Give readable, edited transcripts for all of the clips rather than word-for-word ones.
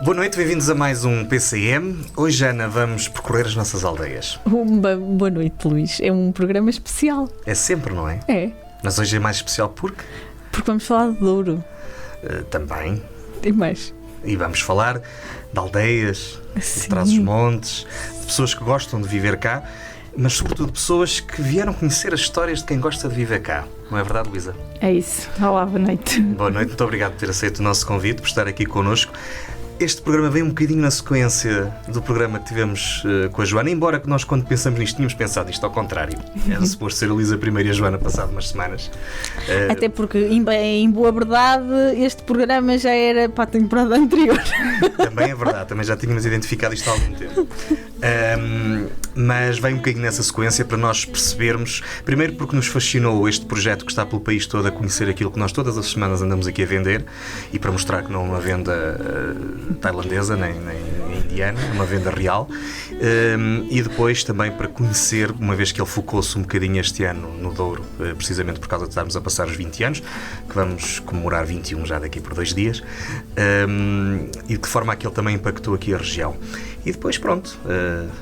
Boa noite, bem-vindos a mais um PCM. Hoje, Ana, vamos percorrer as nossas aldeias. Boa noite, Luís. É um programa especial. É sempre, não é? É. Mas hoje é mais especial porque vamos falar de Douro. Também. E mais. E vamos falar de aldeias, Sim. de Trás-os-Montes, de pessoas que gostam de viver cá, mas sobretudo pessoas que vieram conhecer as histórias de quem gosta de viver cá. Não é verdade, Luísa? É isso. Olá, boa noite. Boa noite, muito obrigado por ter aceito o nosso convite, por estar aqui connosco. Este programa vem um bocadinho na sequência do programa que tivemos com a Joana, embora que nós, quando pensamos nisto, tínhamos pensado isto ao contrário. Era suposto ser a Luísa primeiro e a Joana passado umas semanas. Até porque, em boa verdade, este programa já era para a temporada anterior. Também é verdade, também já tínhamos identificado isto há algum tempo. Mas vem um bocadinho nessa sequência para nós percebermos, primeiro porque nos fascinou este projeto que está pelo país todo a conhecer aquilo que nós todas as semanas andamos aqui a vender, e para mostrar que não é uma venda tailandesa nem indiana, é uma venda real, e depois também para conhecer, uma vez que ele focou-se um bocadinho este ano no Douro, precisamente por causa de estarmos a passar os 20 anos, que vamos comemorar 21 já daqui por 2 dias, e de que forma é que ele também impactou aqui a região. E depois, pronto,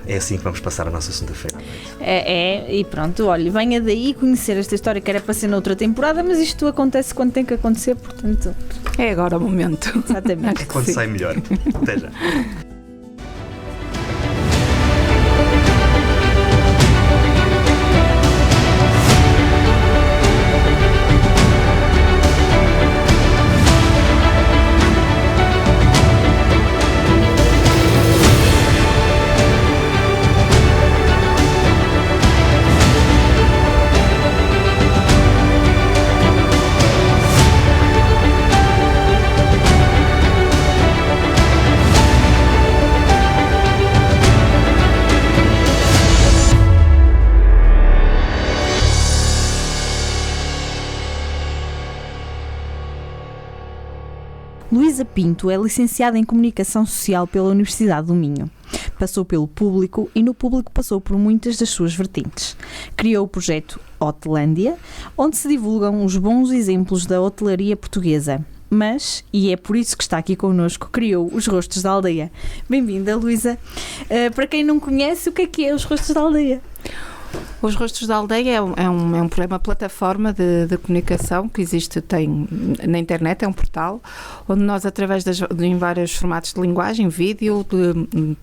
é assim que vamos passar a nossa segunda-feira à noite. E pronto, olha, venha daí conhecer esta história que era para ser noutra temporada, mas isto acontece quando tem que acontecer, portanto... É agora o momento. Exatamente. É quando sai melhor. Até já. Luísa Pinto é licenciada em Comunicação Social pela Universidade do Minho. Passou pelo público e no público passou por muitas das suas vertentes. Criou o projeto Hotelândia, onde se divulgam os bons exemplos da hotelaria portuguesa. Mas, e é por isso que está aqui connosco, criou os Rostos da Aldeia. Bem-vinda, Luísa. Para quem não conhece, o que é os Rostos da Aldeia? Os Rostos da Aldeia é uma plataforma de comunicação que existe, tem na internet, é um portal onde nós, através em vários formatos de linguagem, vídeo, de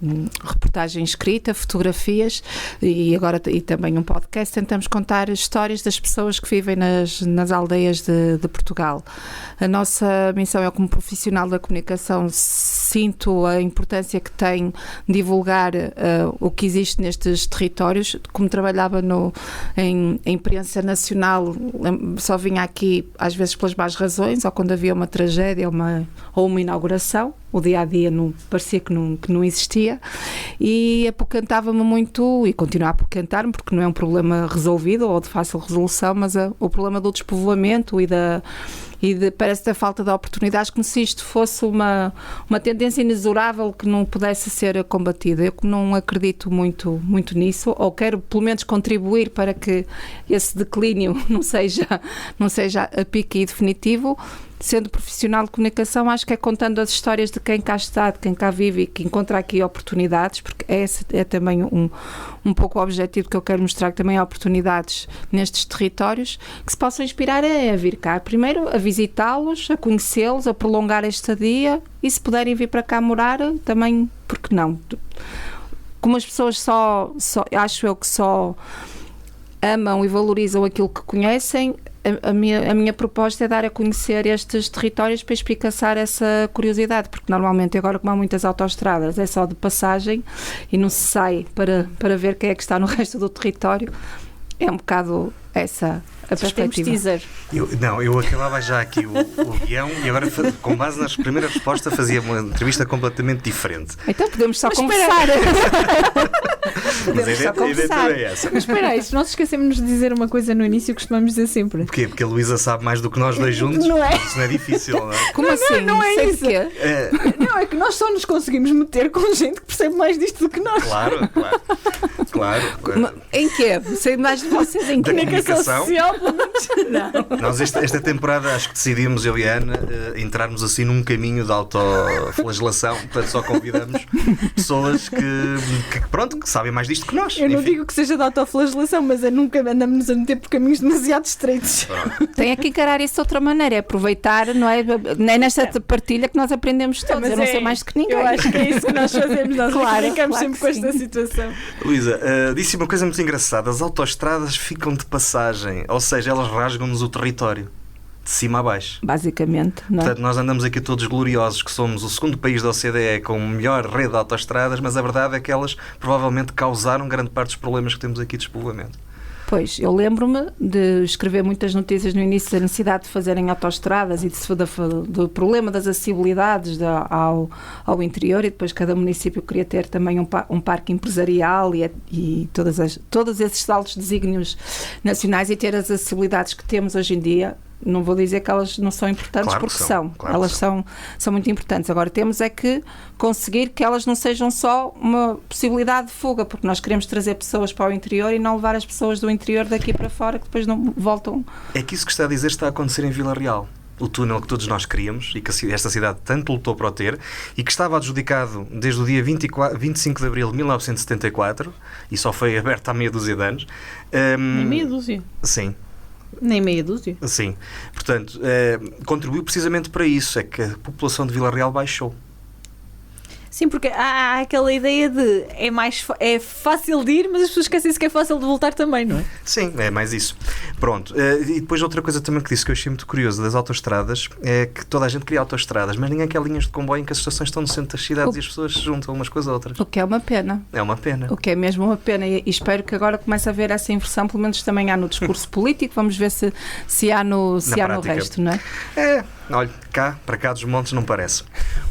reportagem escrita, fotografias e também um podcast, tentamos contar histórias das pessoas que vivem nas aldeias de Portugal. A nossa missão é, como profissional da comunicação, sinto a importância que tem divulgar o que existe nestes territórios. Como trabalhava em imprensa nacional, só vinha aqui às vezes pelas más razões, ou quando havia uma tragédia ou uma inauguração. O dia-a-dia parecia que não existia, e apoquentava-me muito, e continuo a apoquentar-me, porque não é um problema resolvido ou de fácil resolução, mas o problema do despovoamento parece da falta de oportunidades, como se isto fosse uma tendência inexorável que não pudesse ser combatida. Eu não acredito muito nisso, ou quero pelo menos contribuir para que esse declínio não seja a pique e definitivo. Sendo profissional de comunicação, acho que é contando as histórias de quem cá está, de quem cá vive e que encontra aqui oportunidades, porque esse é também um pouco o objetivo que eu quero mostrar, que também há oportunidades nestes territórios que se possam inspirar a vir cá. Primeiro, a visitá-los, a conhecê-los, a prolongar a estadia, e se puderem vir para cá morar, também, porque não? Como as pessoas acho eu que só amam e valorizam aquilo que conhecem, a minha proposta é dar a conhecer estes territórios para espicaçar essa curiosidade, porque normalmente agora, como há muitas autoestradas, é só de passagem e não se sai para ver quem é que está no resto do território. É um bocado essa a perspectiva. Eu acabava já aqui o guião e agora, com base nas primeiras respostas, fazia uma entrevista completamente diferente. Então podemos só conversar. Mas a só ideia conversar. é essa. Mas espera aí, se nós esquecemos de dizer uma coisa no início, costumamos dizer sempre. Porquê? Porque a Luísa sabe mais do que nós dois juntos. Não é? Isso não é difícil, não é? Como assim? não é Sei de isso. quê? É, Não, é que nós só nos conseguimos meter com gente que percebe mais disto do que nós. claro. Em quê? Sei mais de vocês em quê? Da comunicação. Social, pelo menos. Não. Nós esta temporada acho que decidimos, eu e a Ana, entrarmos assim num caminho de autoflagelação. Portanto, só convidamos pessoas que sabem mais disto que nós. Eu não Enfim. digo que seja de autoflagelação, mas é nunca andamos a meter por caminhos demasiado estreitos. Tem que encarar isso de outra maneira, é aproveitar, não é nesta partilha que nós aprendemos todos. Eu não sei mais do que ninguém. Eu acho que é isso que nós fazemos. Nós Claro, brincamos claro sempre que com esta sim. situação. Luísa, disse uma coisa muito engraçada. As autoestradas ficam de passagem, ou seja, elas rasgam-nos o território, de cima a baixo. Basicamente, não é? Portanto, nós andamos aqui todos gloriosos que somos o segundo país da OCDE com melhor rede de autoestradas, mas a verdade é que elas provavelmente causaram grande parte dos problemas que temos aqui de despovoamento. Pois, eu lembro-me de escrever muitas notícias no início da necessidade de fazerem autoestradas e do problema das acessibilidades ao interior, e depois cada município queria ter também um parque empresarial e todos esses altos desígnios nacionais e ter as acessibilidades que temos hoje em dia. Não vou dizer que elas não são importantes, Claro que porque são, são. claro Elas que são muito importantes. Agora temos é que conseguir que elas não sejam só uma possibilidade de fuga, porque nós queremos trazer pessoas para o interior e não levar as pessoas do interior daqui para fora que depois não voltam. É que isso que está a dizer está a acontecer em Vila Real. O túnel que todos nós queríamos e que esta cidade tanto lutou para o ter e que estava adjudicado desde o dia 25 de abril de 1974 e só foi aberto há meia dúzia de anos. Nem meia dúzia. Sim. Nem meia dúzia. Sim, portanto, contribuiu precisamente para isso, é que a população de Vila Real baixou. Sim, porque há aquela ideia de é fácil de ir, mas as pessoas esquecem-se que é fácil de voltar também, não é? Sim, é mais isso. Pronto, e depois outra coisa também que disse que eu achei muito curioso das autoestradas é que toda a gente queria autoestradas, mas ninguém quer linhas de comboio em que as estações estão no centro das cidades e as pessoas se juntam umas com as outras. O que é uma pena. É uma pena. O que é mesmo uma pena e espero que agora comece a haver essa inversão, pelo menos também há no discurso político, vamos ver se há no prática. resto, não é? Olha, para cá dos montes não parece.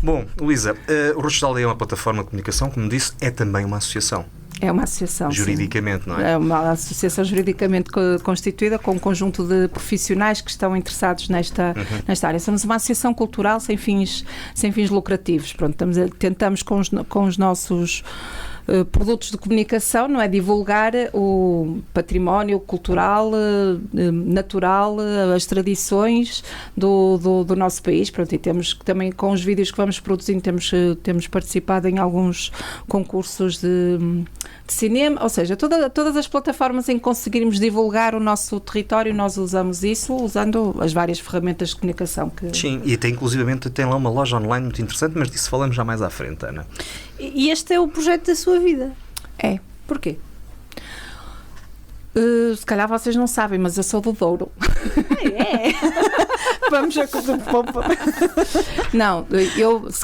Bom, Luísa, o Rostos da Aldeia é uma plataforma de comunicação, como disse, é também uma associação. É uma associação. Juridicamente, sim. não é? É uma associação juridicamente constituída com um conjunto de profissionais que estão interessados nesta área. Somos uma associação cultural sem fins lucrativos. Pronto, tentamos com os nossos produtos de comunicação, não é? Divulgar o património cultural, natural, as tradições do nosso país. Pronto, e temos também, com os vídeos que vamos produzindo, temos participado em alguns concursos de cinema, ou seja, todas as plataformas em que conseguirmos divulgar o nosso território, nós usamos isso, usando as várias ferramentas de comunicação. Sim, e inclusivamente tem lá uma loja online muito interessante, mas disso falamos já mais à frente, Ana. E este é o projeto da sua vida. É. Porquê? Se calhar vocês não sabem, mas eu sou do Douro. É. Vamos a coisa de pompa. Não,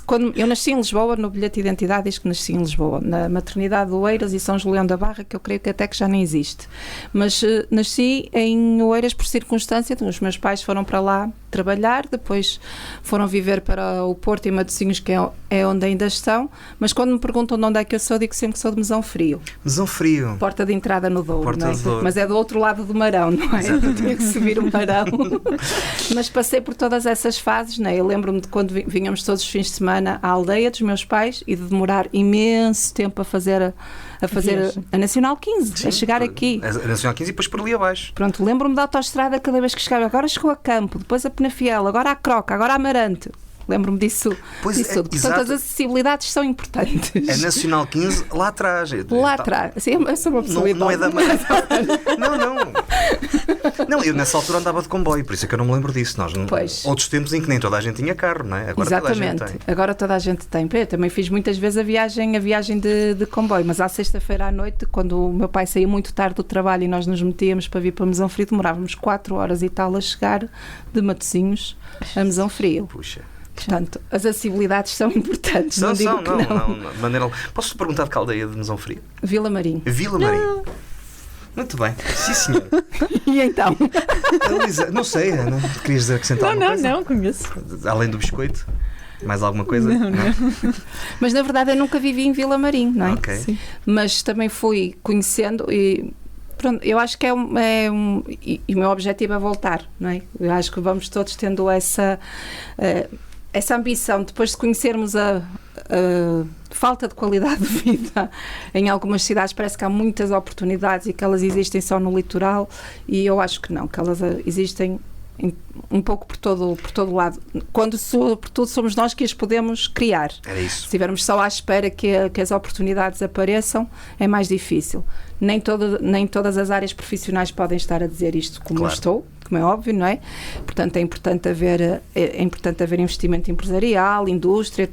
quando eu nasci em Lisboa, no bilhete de identidade diz que nasci em Lisboa, na maternidade de Oeiras e São Julião da Barra, que eu creio que até que já nem existe. Mas nasci em Oeiras por circunstância, os meus pais foram para lá trabalhar, depois foram viver para o Porto e Matosinhos, que é onde ainda estão, mas quando me perguntam de onde é que eu sou, digo sempre que sou de Mesão Frio. Mesão Frio. Porta de entrada no Douro, Porta não é? do Douro. Mas é do outro lado do Marão, não é? Eu tinha que subir o Marão. Mas passei por todas essas fases, não é? Eu lembro-me de quando vinhamos todos os fins de semana à aldeia dos meus pais e de demorar imenso tempo a fazer a Nacional 15, Sim, a chegar aqui. A Nacional 15 e depois por ali abaixo. Pronto, lembro-me da autoestrada cada vez que chegava. Agora chegou a Campo, depois a Penafiel, agora a Croca, agora a Amarante. Lembro-me disso. Pois disso tudo. Portanto, as acessibilidades são importantes. A Nacional 15 lá atrás. Lá atrás. Sim, eu sou uma pessoa Não é idosa. da Não, eu nessa altura andava de comboio, por isso é que eu não me lembro disso. Pois. Outros tempos em que nem toda a gente tinha carro, não é? Agora Exatamente. toda a gente tem. Agora toda a gente tem. Eu também fiz muitas vezes a viagem de comboio, mas à sexta-feira à noite, quando o meu pai saía muito tarde do trabalho e nós nos metíamos para vir para Mesão Frio, demorávamos 4 horas e tal a chegar de Matosinhos a Mesão Frio. Puxa. Portanto, as acessibilidades são importantes. Não digo que não. De maneira... Posso perguntar de que aldeia de Mesão Frio? Vila Marim. Vila Marim. Muito bem. Sim, senhor. E então? Luísa, não sei, Ana. Querias acrescentar alguma coisa? Não, conheço. Além do biscoito? Mais alguma coisa? Não. Mas na verdade eu nunca vivi em Vilamarim, não é? Ok. Sim. Mas também fui conhecendo e pronto, eu acho que e o meu objetivo é voltar, não é? Eu acho que vamos todos tendo essa ambição, depois de conhecermos a falta de qualidade de vida em algumas cidades, parece que há muitas oportunidades e que elas existem só no litoral, e eu acho que não, que elas existem um pouco por todo lado, quando sobretudo somos nós que as podemos criar. Era isso. Se estivermos só à espera que as oportunidades apareçam, é mais difícil. Nem todas as áreas profissionais podem estar a dizer isto como eu estou, como é óbvio, não é? Portanto, é importante haver investimento empresarial, indústria,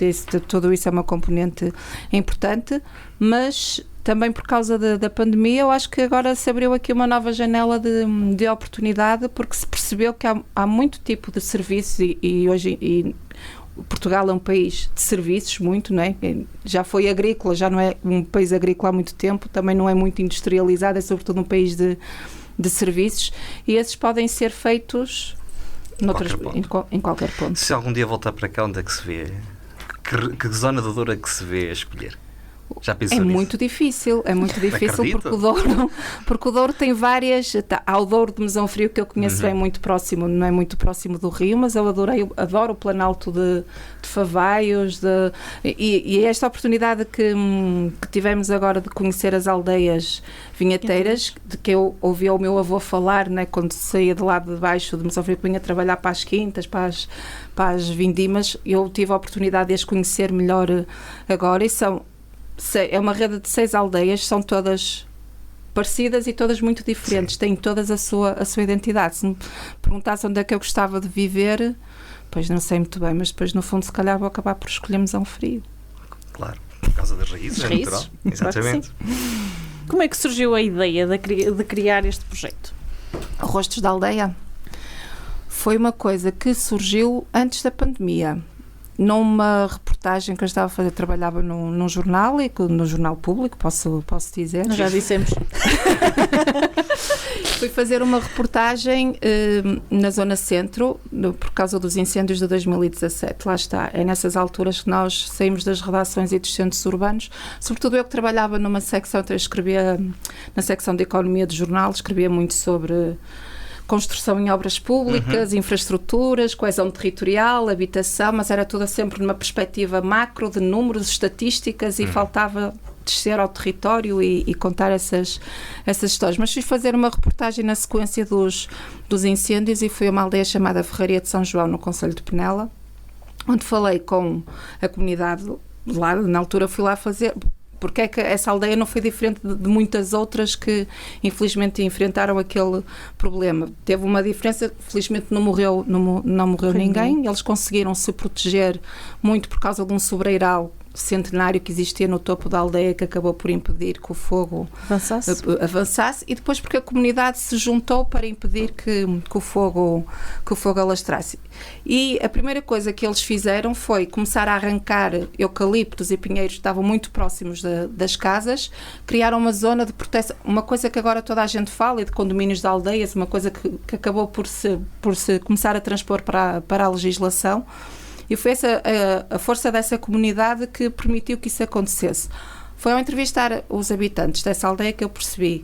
tudo isso é uma componente importante, mas também por causa da pandemia, eu acho que agora se abriu aqui uma nova janela de oportunidade, porque se percebeu que há muito tipo de serviços e hoje Portugal é um país de serviços, muito, não é? Já foi agrícola, já não é um país agrícola há muito tempo, também não é muito industrializado, é sobretudo um país de serviços, e esses podem ser feitos em qualquer ponto. Se algum dia voltar para cá, onde é que se vê? Que zona da Douro é que se vê a escolher? Já pensou nisso? Muito difícil, porque o Douro tem várias. Há o Douro de Mesão Frio, que eu conheço bem, muito próximo, não é muito próximo do Rio, mas eu adoro o Planalto de Favaios, e esta oportunidade que tivemos agora de conhecer as aldeias vinheteiras, de que eu ouvi o meu avô falar, né, quando saía de lá de baixo de Mesão Frio, que vinha trabalhar para as quintas, para as vindimas, eu tive a oportunidade de as conhecer melhor agora, e é uma rede de 6 aldeias, são todas parecidas e todas muito diferentes, têm todas a sua identidade. Se me perguntasse onde é que eu gostava de viver, pois não sei muito bem, mas depois no fundo se calhar vou acabar por escolher Mesão Frio. Claro, por causa das raízes, é natural. Exatamente. Claro. Como é que surgiu a ideia de criar este projeto? Rostos da Aldeia foi uma coisa que surgiu antes da pandemia. Numa reportagem que eu estava a fazer, trabalhava num jornal, e no jornal público, posso dizer. Já dissemos. Fui fazer uma reportagem na zona centro, por causa dos incêndios de 2017. Lá está, é nessas alturas que nós saímos das redações e dos centros urbanos. Sobretudo eu que trabalhava numa secção, eu escrevia na secção de economia do jornal, escrevia muito sobre construção em obras públicas, infraestruturas, coesão territorial, habitação, mas era tudo sempre numa perspectiva macro, de números, estatísticas, e faltava descer ao território e contar essas histórias. Mas fui fazer uma reportagem na sequência dos incêndios, e fui a uma aldeia chamada Ferraria de São João, no concelho de Penela, onde falei com a comunidade lá. Na altura fui lá fazer... Porque é que essa aldeia não foi diferente de muitas outras que infelizmente enfrentaram aquele problema. Teve uma diferença, felizmente não morreu ninguém. Eles conseguiram se proteger muito por causa de um sobreiral centenário que existia no topo da aldeia, que acabou por impedir que o fogo avançasse, e depois porque a comunidade se juntou para impedir que o fogo alastrasse. E a primeira coisa que eles fizeram foi começar a arrancar eucaliptos e pinheiros que estavam muito próximos das casas, criaram uma zona de proteção, uma coisa que agora toda a gente fala, e de condomínios de aldeias, uma coisa que acabou por se começar a transpor para a legislação. E foi a força dessa comunidade que permitiu que isso acontecesse. Foi ao entrevistar os habitantes dessa aldeia que eu percebi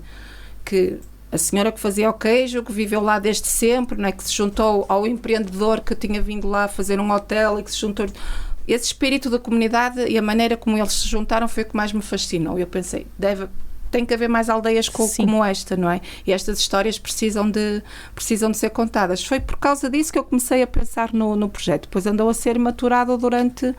que a senhora que fazia o queijo, que viveu lá desde sempre, né, que se juntou ao empreendedor que tinha vindo lá fazer um hotel e que se juntou... Esse espírito da comunidade e a maneira como eles se juntaram foi o que mais me fascinou. Eu pensei, tem que haver mais aldeias como esta, não é? E estas histórias precisam de ser contadas. Foi por causa disso que eu comecei a pensar no projeto. Depois andou a ser maturado durante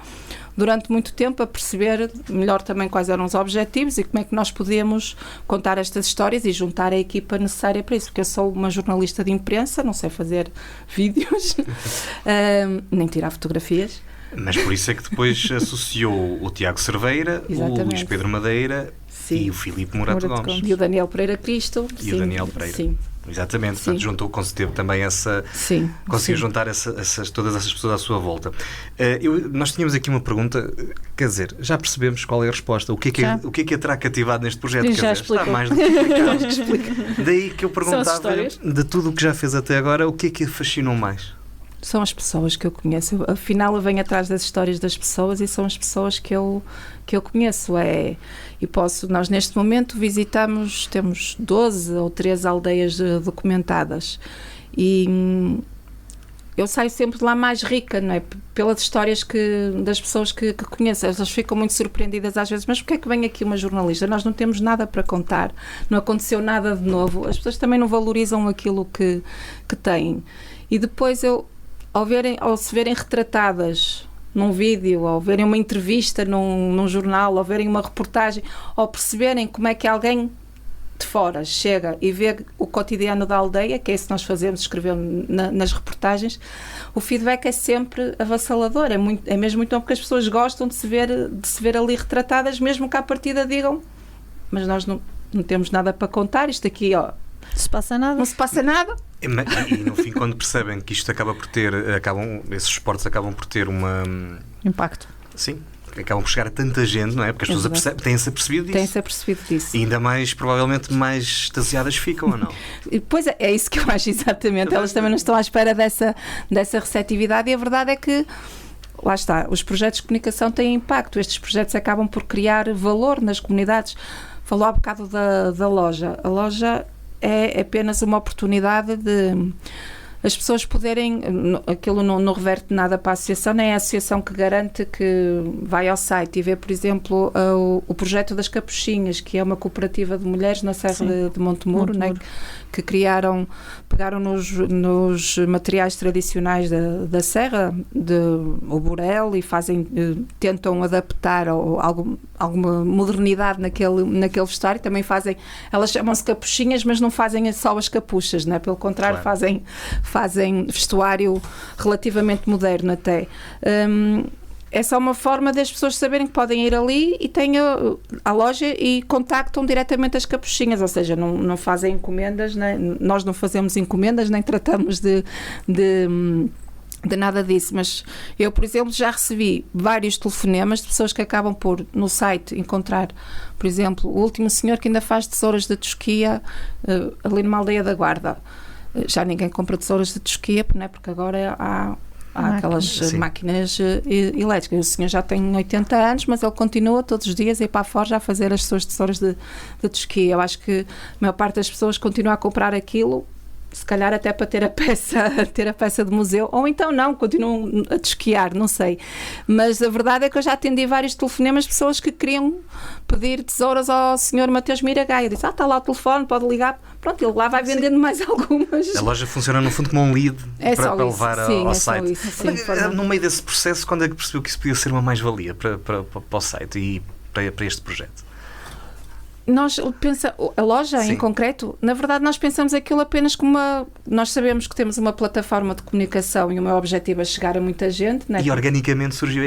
muito tempo, a perceber melhor também quais eram os objetivos e como é que nós podíamos contar estas histórias e juntar a equipa necessária para isso, porque eu sou uma jornalista de imprensa, não sei fazer vídeos, nem tirar fotografias. Mas por isso é que depois associou o Tiago Cerveira, o Luís Pedro Madeira, sim, e o Filipe Morato Gomes. E o Daniel Pereira Cristo. E sim, o Daniel Pereira. Sim. Exatamente, sim. Portanto, conseguiu também conseguiu juntar todas essas pessoas à sua volta. Nós tínhamos aqui uma pergunta, quer dizer, já percebemos qual é a resposta. O que é que a terá cativado neste projeto? Quer dizer, está mais do que explicado. Daí que eu perguntava, de tudo o que já fez até agora, o que é que a fascinou mais? São as pessoas que eu conheço. Afinal, eu venho atrás das histórias das pessoas e são as pessoas que eu conheço. Nós neste momento temos 12 ou 13 aldeias documentadas e eu saio sempre de lá mais rica, não é? Pelas histórias das pessoas que conheço. Elas ficam muito surpreendidas às vezes, mas porquê é que vem aqui uma jornalista? Nós não temos nada para contar, não aconteceu nada de novo. As pessoas também não valorizam aquilo que têm. E depois ao se verem retratadas num vídeo, ou verem uma entrevista num jornal, ou verem uma reportagem, ou perceberem como é que alguém de fora chega e vê o cotidiano da aldeia, que é isso que nós fazemos, escrevemos nas reportagens, o feedback é sempre avassalador, é mesmo muito bom, porque as pessoas gostam de se ver ali retratadas, mesmo que à partida digam, mas nós não temos nada para contar, isto aqui, não se passa nada. Não se passa nada. E no fim, quando percebem que isto esses esportes acabam por ter impacto. Sim, acabam por chegar a tanta gente, não é? Porque as pessoas têm-se apercebido disso. E ainda mais, provavelmente, mais extasiadas ficam, ou não? Pois é isso que eu acho, exatamente. Elas também não estão à espera dessa receptividade e a verdade é que, lá está, os projetos de comunicação têm impacto. Estes projetos acabam por criar valor nas comunidades. Falou há bocado da loja. A loja é apenas uma oportunidade de as pessoas poderem, aquilo não reverte nada para a associação, nem é a associação que garante que vai ao site e vê, por exemplo, o projeto das Capuchinhas, que é uma cooperativa de mulheres na Serra de Montemuro, né, que pegaram nos materiais tradicionais da Serra, o burel, e tentam adaptar alguma modernidade naquele vestuário. Também elas chamam-se capuchinhas, mas não fazem só as capuchas, né? Pelo contrário, claro. Fazem vestuário relativamente moderno até. É só uma forma das pessoas saberem que podem ir ali e têm a loja e contactam diretamente as capuchinhas, ou seja, não fazem encomendas, né? Nós não fazemos encomendas, nem tratamos de nada disso, mas eu, por exemplo, já recebi vários telefonemas de pessoas que acabam por, no site, encontrar, por exemplo, o último senhor que ainda faz tesouras de tosquia ali numa aldeia da Guarda. Já ninguém compra tesouras de tosquia, não é? Porque agora há aquelas máquinas elétricas. O senhor já tem 80 anos, mas ele continua todos os dias a ir para fora já a fazer as suas tesouras de tosquia. Eu acho que a maior parte das pessoas continua a comprar aquilo, se calhar até para ter a peça de museu, ou então não, continuam a tosquiar, não sei. Mas a verdade é que eu já atendi vários telefonemas de pessoas que queriam pedir tesouras ao Sr. Mateus Miragaia. Eu disse, está lá o telefone, pode ligar. Pronto, ele lá vai vendendo mais algumas. A loja funciona no fundo como um lead para levar ao site. No meio desse processo, quando é que percebeu que isso podia ser uma mais-valia para o site e para este projeto? A loja em concreto, na verdade nós pensamos aquilo apenas como nós sabemos que temos uma plataforma de comunicação e o meu objetivo é chegar a muita gente, né? E organicamente surgiu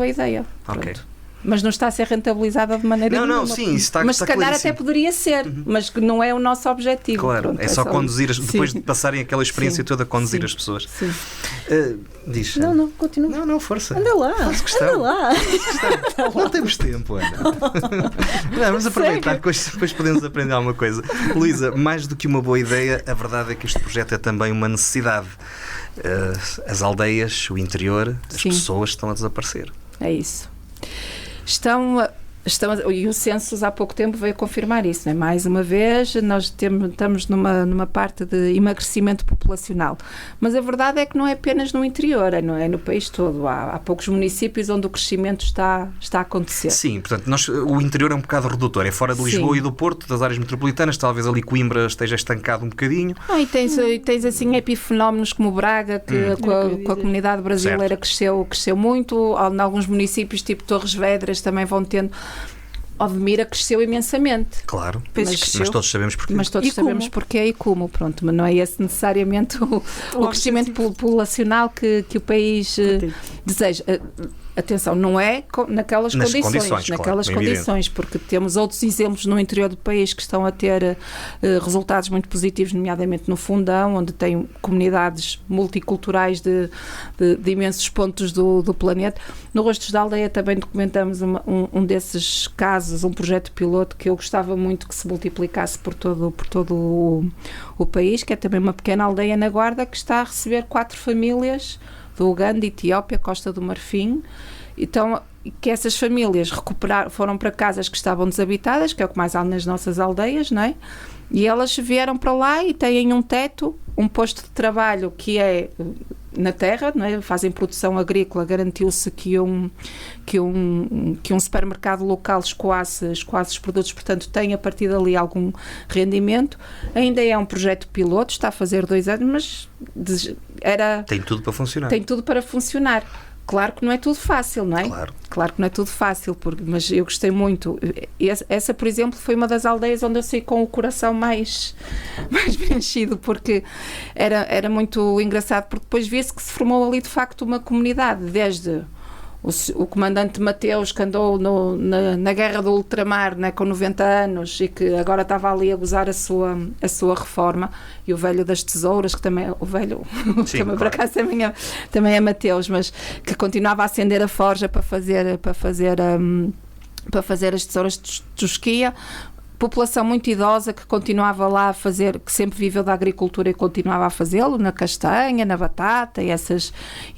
a ideia. Ok. Mas não está a ser rentabilizada de maneira nenhuma. Não, sim, isso está. Mas se calhar até poderia ser, mas que não é o nosso objetivo. Claro, pronto, é só conduzir, depois de passarem aquela experiência toda, conduzir as pessoas. Sim. Diz. Não, continua. Não, força. Anda lá. Anda lá. Não temos tempo, Ana. Vamos aproveitar, depois podemos aprender alguma coisa. Luísa, mais do que uma boa ideia, a verdade é que este projeto é também uma necessidade. As aldeias, o interior, as pessoas estão a desaparecer. É isso. E o Census há pouco tempo veio confirmar isso, não é? Mais uma vez nós estamos numa parte de emagrecimento populacional, mas a verdade é que não é apenas no interior, não é no país todo. Há poucos municípios onde o crescimento está a acontecer. Sim, portanto o interior é um bocado redutor, é fora de Lisboa e do Porto, das áreas metropolitanas, talvez ali Coimbra esteja estancado um bocadinho. E tens assim epifenómenos como Braga, que com a comunidade brasileira cresceu muito, em alguns municípios tipo Torres Vedras também vão tendo. Odmira cresceu imensamente. Claro, mas todos sabemos porquê. Sabemos porquê e como, pronto, mas não é esse necessariamente o crescimento populacional que o país deseja. Atenção, não é naquelas condições, porque temos outros exemplos no interior do país que estão a ter resultados muito positivos, nomeadamente no Fundão, onde tem comunidades multiculturais de imensos pontos do planeta. No Rostos da Aldeia também documentamos um desses casos, um projeto piloto que eu gostava muito que se multiplicasse por todo o país, que é também uma pequena aldeia na Guarda que está a receber 4 famílias do Uganda, Etiópia, Costa do Marfim. Então, que essas famílias foram para casas que estavam desabitadas, que é o que mais há nas nossas aldeias, não é? E elas vieram para lá e têm um teto, um posto de trabalho que é na terra, não é? Fazem produção agrícola, garantiu-se que um supermercado local escoasse os produtos, portanto tem a partir dali algum rendimento. Ainda é um projeto piloto, está a fazer 2 anos, mas tem tudo para funcionar. Tem tudo para funcionar. Claro que não é tudo fácil, não é? Claro que não é tudo fácil, mas eu gostei muito. Essa, por exemplo, foi uma das aldeias onde eu saí com o coração mais preenchido, porque era muito engraçado, porque depois via-se que se formou ali, de facto, uma comunidade, desde o comandante Mateus, que andou na guerra do ultramar, né, com 90 anos, e que agora estava ali a gozar a sua reforma, e o velho das tesouras, que também o velho, sim, também, claro, por acaso também é Mateus, mas que continuava a acender a forja para fazer as tesouras de tosquia. População muito idosa que continuava lá a fazer, que sempre viveu da agricultura e continuava a fazê-lo, na castanha, na batata e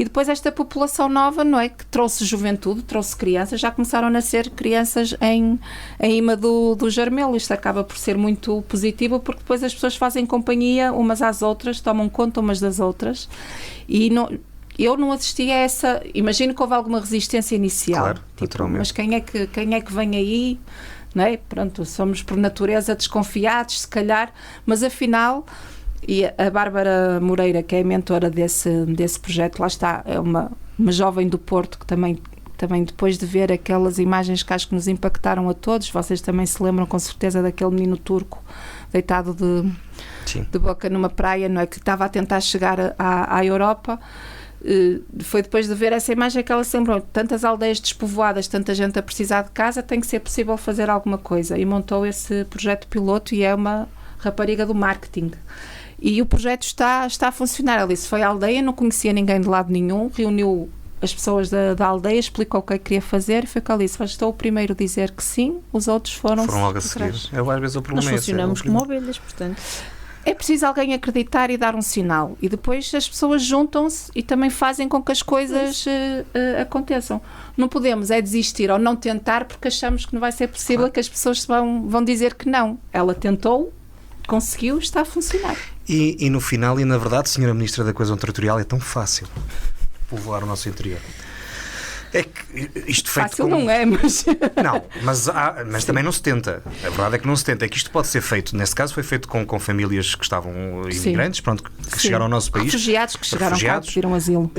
depois esta população nova, não é, que trouxe juventude, trouxe crianças, já começaram a nascer crianças em Ima do Jarmelo. Isto acaba por ser muito positivo, porque depois as pessoas fazem companhia umas às outras, tomam conta umas das outras, e eu não assisti a essa. Imagino que houve alguma resistência inicial, claro, naturalmente. Mas quem é que vem aí? Não é? Pronto, somos por natureza desconfiados, se calhar, mas afinal, e a Bárbara Moreira, que é a mentora desse projeto, lá está, é uma jovem do Porto que também depois de ver aquelas imagens que acho que nos impactaram a todos, vocês também se lembram com certeza daquele menino turco deitado de boca numa praia, não é? Que estava a tentar chegar à Europa. Foi depois de ver essa imagem que ela se lembrou, tantas aldeias despovoadas, tanta gente a precisar de casa, tem que ser possível fazer alguma coisa, e montou esse projeto piloto, e é uma rapariga do marketing, e o projeto está a funcionar. Ela disse, foi à aldeia, não conhecia ninguém de lado nenhum, reuniu as pessoas da aldeia, explicou o que queria fazer, e foi que ela disse, estou o primeiro a dizer que sim, os outros foram logo a seguir. Às vezes o problema nós funcionamos como ovelhas, portanto. É preciso alguém acreditar e dar um sinal, e depois as pessoas juntam-se e também fazem com que as coisas aconteçam. Não podemos desistir ou não tentar porque achamos que não vai ser possível, que as pessoas vão dizer que não. Ela tentou, conseguiu, está a funcionar. E no final, e na verdade, Senhora Ministra da Coesão Territorial, é tão fácil povoar o nosso interior. É que isto feito fácil não é, mas... Não, mas também não se tenta. A verdade é que não se tenta. É que isto pode ser feito, nesse caso foi feito com famílias que estavam imigrantes, pronto, que chegaram ao nosso país. Refugiados que chegaram cá, que pediram asilo.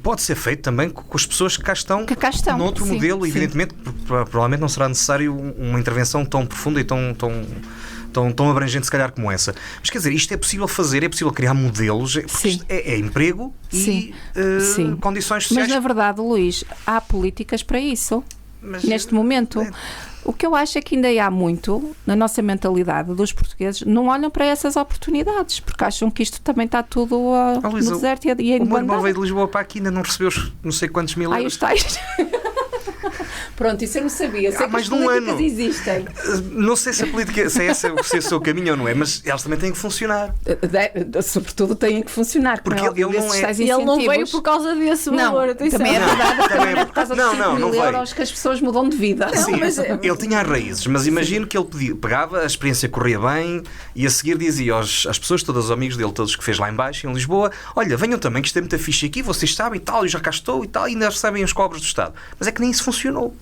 Pode ser feito também com as pessoas que cá estão. Noutro modelo, evidentemente, provavelmente não será necessário uma intervenção tão profunda e tão abrangente, se calhar, como essa. Mas quer dizer, isto é possível fazer, é possível criar modelos, porque isto é emprego e condições sociais. Mas, na verdade, Luís, há políticas para isso, neste momento. O que eu acho é que ainda há muito, na nossa mentalidade dos portugueses, não olham para essas oportunidades, porque acham que isto também está tudo no deserto e a o meu irmão veio de Lisboa para aqui, ainda não recebeu não sei quantos mil euros. Os tais. Pronto, isso eu não sabia. Sei há mais que de um políticas ano existem. Não sei se a política, se é o seu caminho ou não é, mas elas também têm que funcionar. Sobretudo têm que funcionar. Porque ele não veio por causa desse valor. Também é verdade. Também é por causa dos 5 mil veio. euros que as pessoas mudam de vida. Sim, mas ele tinha as raízes, mas imagino que ele pegava, a experiência corria bem e a seguir dizia às pessoas, todos os amigos dele, todos que fez lá em baixo, em Lisboa, olha, venham também que isto é muito fixe aqui, vocês sabem e tal, eu já cá estou e tal, e ainda recebem os cobros do Estado. Mas é que nem isso funcionou.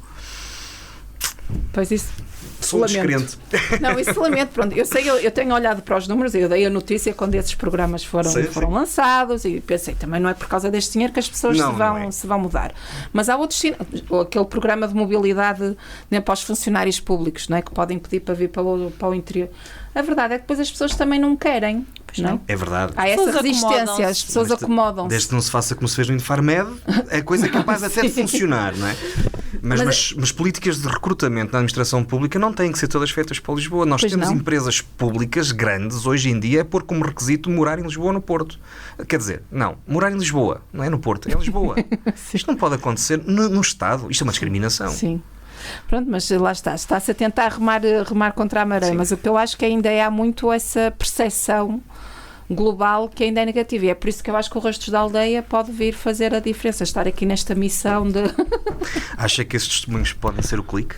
Pois isso. Sou um descrente. Não, isso lamento. Pronto, eu tenho olhado para os números, eu dei a notícia quando esses programas foram lançados e pensei, também não é por causa deste dinheiro que as pessoas se vão mudar. Mas há outros, aquele programa de mobilidade, né, para os funcionários públicos, não é, que podem pedir para vir para o interior. A verdade é que depois as pessoas também não querem. Não? É verdade. Há essa Pessoas resistência, acomodam-se. as pessoas Mas acomodam-se. Desde que não se faça como se fez no Infarmed, a coisa é capaz até de funcionar, não é? Mas políticas de recrutamento na administração pública não têm que ser todas feitas para Lisboa. Nós Pois temos não. empresas públicas grandes hoje em dia a pôr como requisito morar em Lisboa ou no Porto. Quer dizer, não, morar em Lisboa, não é no Porto, é em Lisboa. Isto não pode acontecer no Estado. Isto é uma discriminação. Sim. Pronto, mas lá está-se a tentar remar contra a maré, Sim. mas o que eu acho que ainda há muito essa percepção global que ainda é negativa, e é por isso que eu acho que o Rostos da Aldeia pode vir fazer a diferença, estar aqui nesta missão de... Acha que esses testemunhos podem ser o clique?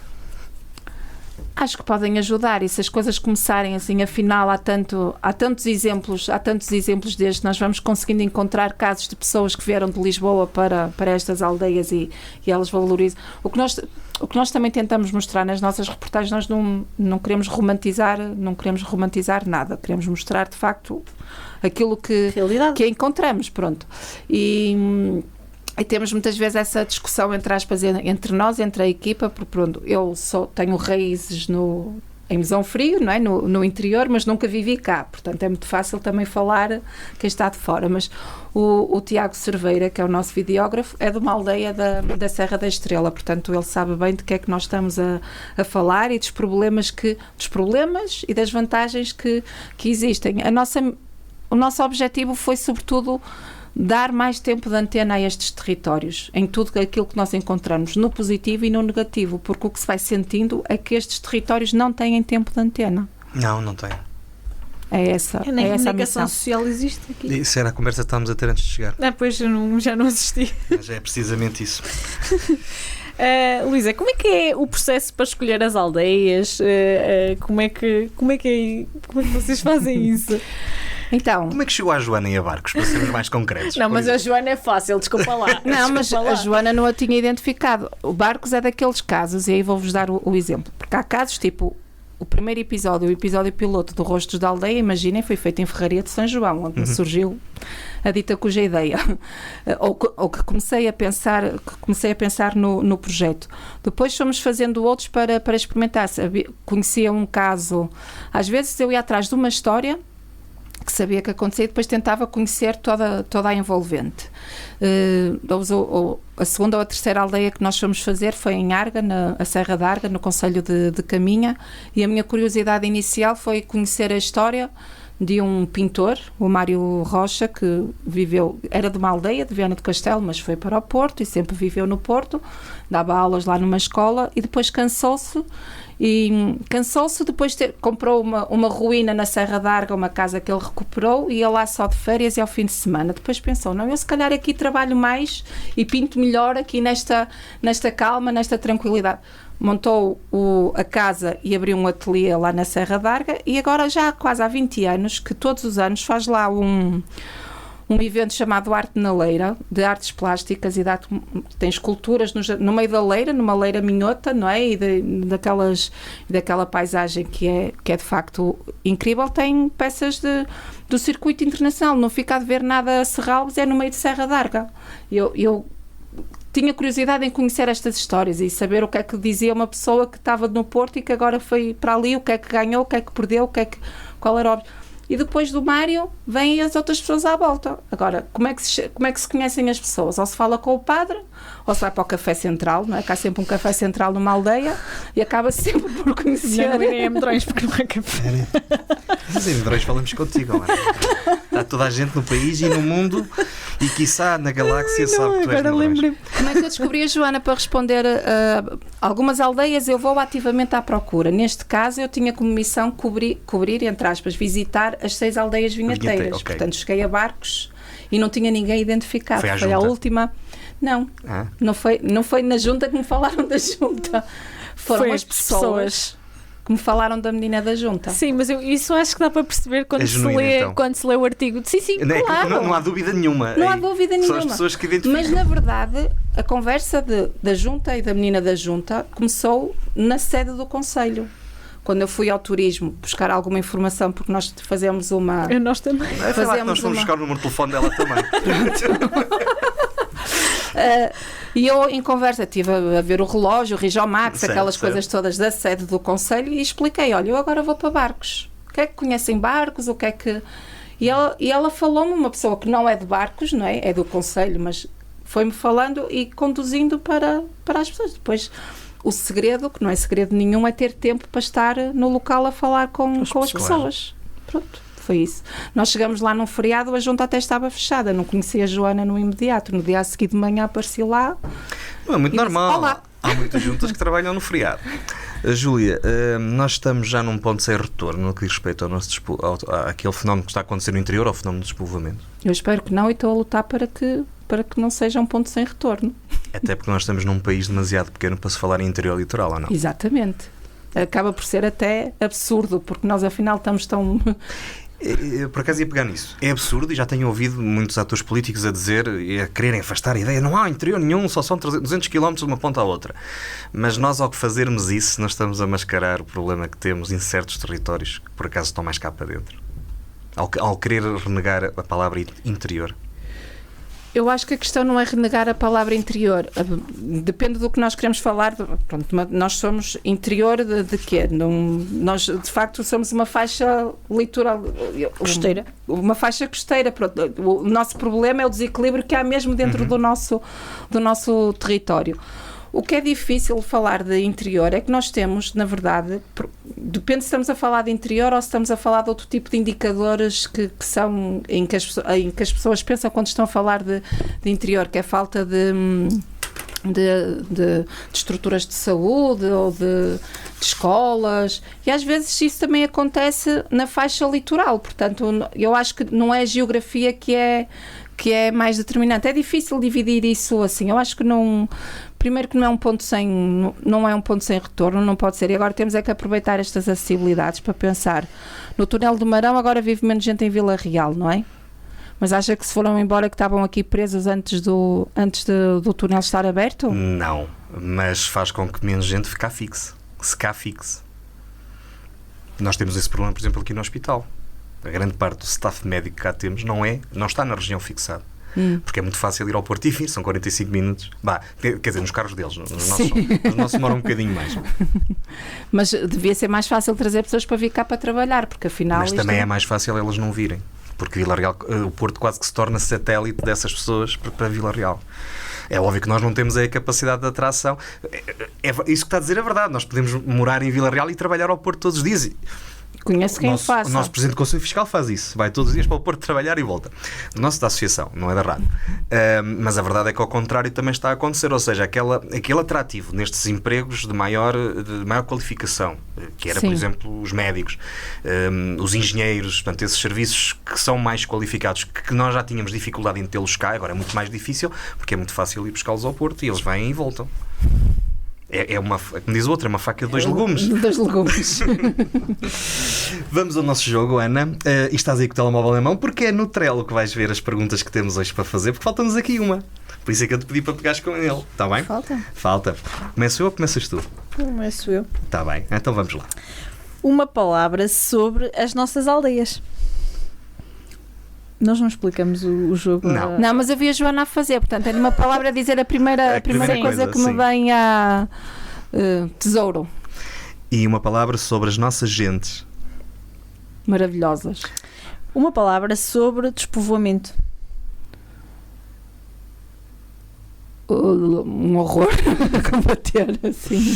Acho que podem ajudar, e se as coisas começarem assim, afinal há tantos exemplos desde nós vamos conseguindo encontrar casos de pessoas que vieram de Lisboa para estas aldeias e elas valorizam. O que nós também tentamos mostrar nas nossas reportagens, nós não queremos romantizar nada, queremos mostrar de facto aquilo que encontramos, pronto. E temos muitas vezes essa discussão entre aspas, entre nós, entre a equipa, porque pronto, eu tenho raízes em Mesão Frio, não é? No interior, mas nunca vivi cá, portanto é muito fácil também falar quem está de fora, mas o Tiago Cerveira, que é o nosso videógrafo, é de uma aldeia da Serra da Estrela, portanto ele sabe bem de que é que nós estamos a falar e dos problemas e das vantagens que existem. O nosso objetivo foi sobretudo dar mais tempo de antena a estes territórios, em tudo aquilo que nós encontramos, no positivo e no negativo, porque o que se vai sentindo é que estes territórios não têm tempo de antena. Não tem. É essa a Nem missão. comunicação social existe aqui. Isso era a conversa que estávamos a ter antes de chegar. Pois já não assisti. Mas é precisamente isso. Luísa, como é que é o processo para escolher as aldeias? Como é que vocês fazem isso? Então, Como é que chegou a Joana e a Barcos, para sermos mais concretos? Não, mas a Joana é fácil, desculpa lá. não, mas Desculpa lá. a Joana não a tinha identificado. O Barcos é daqueles casos, e aí vou-vos dar o exemplo, porque há casos tipo o primeiro episódio, o episódio piloto do Rostos da Aldeia, imaginem, foi feito em Ferraria de São João, onde surgiu a dita cuja ideia, ou que comecei a pensar no projeto. Depois fomos fazendo outros para experimentar. Conhecia um caso, às vezes eu ia atrás de uma história que sabia que acontecia e depois tentava conhecer toda a envolvente. A segunda ou a terceira aldeia que nós fomos fazer foi em Arga, na Serra da Arga, no concelho de Caminha, e a minha curiosidade inicial foi conhecer a história de um pintor, o Mário Rocha, que era de uma aldeia de Viana do Castelo, mas foi para o Porto e sempre viveu no Porto, dava aulas lá numa escola e depois cansou-se, depois comprou uma ruína na Serra da Arga, uma casa que ele recuperou, e ia lá só de férias e ao fim de semana. Depois pensou, não, eu se calhar aqui trabalho mais e pinto melhor aqui nesta calma, nesta tranquilidade. Montou a casa e abriu um ateliê lá na Serra da Arga, e agora já quase há 20 anos que todos os anos faz lá um evento chamado Arte na Leira, de artes plásticas, e tem esculturas no meio da leira, numa leira minhota, não é? E daquela paisagem que é de facto incrível. Tem peças do circuito internacional, não fica a ver nada a Serralves, é no meio de Serra da Arga. Eu tinha curiosidade em conhecer estas histórias e saber o que é que dizia uma pessoa que estava no Porto e que agora foi para ali, o que é que ganhou, o que é que perdeu, qual era o... E depois do Mário vêm as outras pessoas à volta. Agora, como é que se conhecem as pessoas? Ou se fala com o padre, ou se vai para o café central, não é? Que há sempre um café central numa aldeia e acaba-se sempre por conhecer. Não irem a Medrões porque não há café. Mas em Medrões falamos contigo, Ana. Está toda a gente no país e no mundo e quiçá na galáxia sabe que tu és de Medrões. Como é que eu descobri a Joana para responder a algumas aldeias? Eu vou ativamente à procura. Neste caso eu tinha como missão cobrir, entre aspas, visitar as 6 aldeias vinheteiras. Okay. Portanto, cheguei a Barcos e não tinha ninguém identificado. Foi a última. Não, não foi na junta que me falaram da junta. Foram as pessoas que me falaram da menina da junta. Sim, mas isso acho que dá para perceber quando, quando se lê o artigo. Sim, claro. Não há dúvida nenhuma. Não há dúvida nenhuma. São as pessoas que identificam. Mas, na verdade, a conversa da junta e da menina da junta começou na sede do concelho. Quando eu fui ao turismo buscar alguma informação, porque nós fazemos uma... Nós também. Nós fomos buscar o número de telefone dela também. E eu, em conversa, estive a ver o relógio, o Rijomax, aquelas coisas todas da sede do concelho, e expliquei, olha, eu agora vou para Barcos. O que é que conhecem Barcos? O que é que... E ela falou-me, uma pessoa que não é de barcos, não é? É do concelho, mas foi-me falando e conduzindo para as pessoas. Depois, o segredo, que não é segredo nenhum, é ter tempo para estar no local a falar com as pessoas. Pronto, foi isso. Nós chegamos lá num feriado, a junta até estava fechada, não conhecia a Joana no imediato. No dia a seguir de manhã apareci lá. Não é muito normal. Disse, há muitas juntas que trabalham no feriado. Júlia, nós estamos já num ponto sem retorno no que diz respeito ao nosso àquele fenómeno que está a acontecer no interior, ao fenómeno do despovoamento. Eu espero que não, e estou a lutar para que não seja um ponto sem retorno. Até porque nós estamos num país demasiado pequeno para se falar em interior litoral, ou não? Exatamente. Acaba por ser até absurdo, porque nós afinal estamos tão... Eu, por acaso, ia pegar nisso. É absurdo, e já tenho ouvido muitos atores políticos a dizer e a quererem afastar a ideia. Não há interior nenhum, só são 200 km de uma ponta à outra. Mas nós, ao fazermos isso, nós estamos a mascarar o problema que temos em certos territórios que, por acaso, estão mais cá para dentro. Ao querer renegar a palavra interior. Eu acho que a questão não é renegar a palavra interior. Depende do que nós queremos falar. Pronto, nós somos interior de quê? Nós, de facto, somos uma faixa litoral... Costeira. Uma faixa costeira. Pronto. O nosso problema é o desequilíbrio que há mesmo dentro do nosso território. O que é difícil falar de interior é que nós temos, na verdade, depende se estamos a falar de interior ou se estamos a falar de outro tipo de indicadores que são em que as pessoas pensam quando estão a falar de interior, que é falta de estruturas de saúde ou de escolas, e às vezes isso também acontece na faixa litoral. Portanto, eu acho que não é a geografia que é mais determinante. É difícil dividir isso assim. Eu acho que não... Primeiro que não é um ponto sem retorno, não pode ser. E agora temos é que aproveitar estas acessibilidades para pensar. No túnel do Marão agora vive menos gente em Vila Real, não é? Mas acha que se foram embora que estavam aqui presos antes do túnel estar aberto? Não, mas faz com que menos gente se cá fixe. Nós temos esse problema, por exemplo, aqui no hospital. A grande parte do staff médico que cá temos não está na região fixada. Porque é muito fácil ir ao Porto e vir, são 45 minutos. Quer dizer, nos carros deles, nos nossos demoram um bocadinho mais. Mas devia ser mais fácil trazer pessoas para vir cá para trabalhar, porque afinal... Mas também é mais fácil elas não virem, porque Vila Real, o Porto quase que se torna satélite dessas pessoas para Vila Real. É óbvio que nós não temos a capacidade de atração. Isso que está a dizer é verdade. Nós podemos morar em Vila Real e trabalhar ao Porto todos os dias. Conheço quem faça. O nosso Presidente do Conselho Fiscal faz isso. Vai todos os dias para o Porto trabalhar e volta. O nosso da associação, não é da rádio. Mas a verdade é que ao contrário também está a acontecer. Ou seja, aquele atrativo nestes empregos de maior qualificação, que era, por exemplo, os médicos, os engenheiros, portanto, esses serviços que são mais qualificados, que nós já tínhamos dificuldade em tê-los cá, agora é muito mais difícil, porque é muito fácil ir buscá-los ao Porto e eles vêm e voltam. Como diz o outro, é uma faca de dois legumes. Dois legumes. Vamos ao nosso jogo, Ana. E estás aí com o telemóvel na mão, porque é no Trello que vais ver as perguntas que temos hoje para fazer, porque falta-nos aqui uma. Por isso é que eu te pedi para pegares com ele. Está bem? Falta. Começo eu ou começas tu? Começo eu. Está bem, então vamos lá. Uma palavra sobre as nossas aldeias. Nós não explicamos o jogo. Não, mas eu vi a Joana a fazer, portanto, é numa palavra a dizer a primeira coisa que me vem a tesouro. E uma palavra sobre as nossas gentes. Maravilhosas. Uma palavra sobre despovoamento. Um horror combater assim.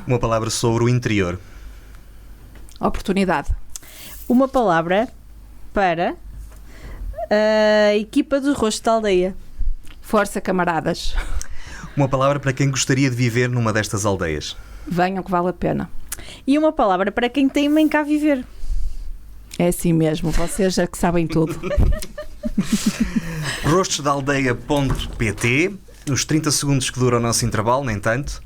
Uma palavra sobre o interior. Oportunidade. Uma palavra para a equipa do Rosto da Aldeia. Força, camaradas. Uma palavra para quem gostaria de viver numa destas aldeias. Venham que vale a pena. E uma palavra para quem tem cá viver. É assim mesmo, vocês já que sabem tudo. rostosdaaldeia.pt. Os 30 segundos que dura o nosso intervalo, nem tanto.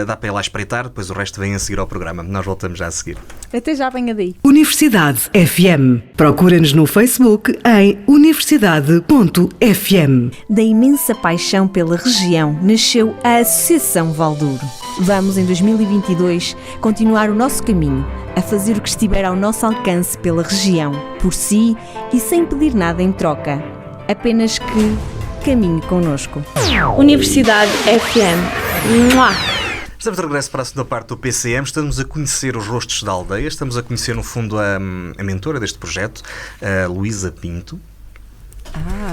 Dá para ir lá espreitar, depois o resto vem a seguir ao programa. Nós voltamos já a seguir. Até já, venha daí. Universidade FM. Procura-nos no Facebook em universidade.fm. Da imensa paixão pela região nasceu a Associação Valdouro. Vamos, em 2022, continuar o nosso caminho, a fazer o que estiver ao nosso alcance pela região, por si e sem pedir nada em troca. Apenas que caminhe connosco. Universidade FM. Mua! Estamos de regresso para a segunda parte do PCM. Estamos a conhecer os rostos da aldeia. Estamos a conhecer, no fundo, a mentora deste projeto, a Luísa Pinto.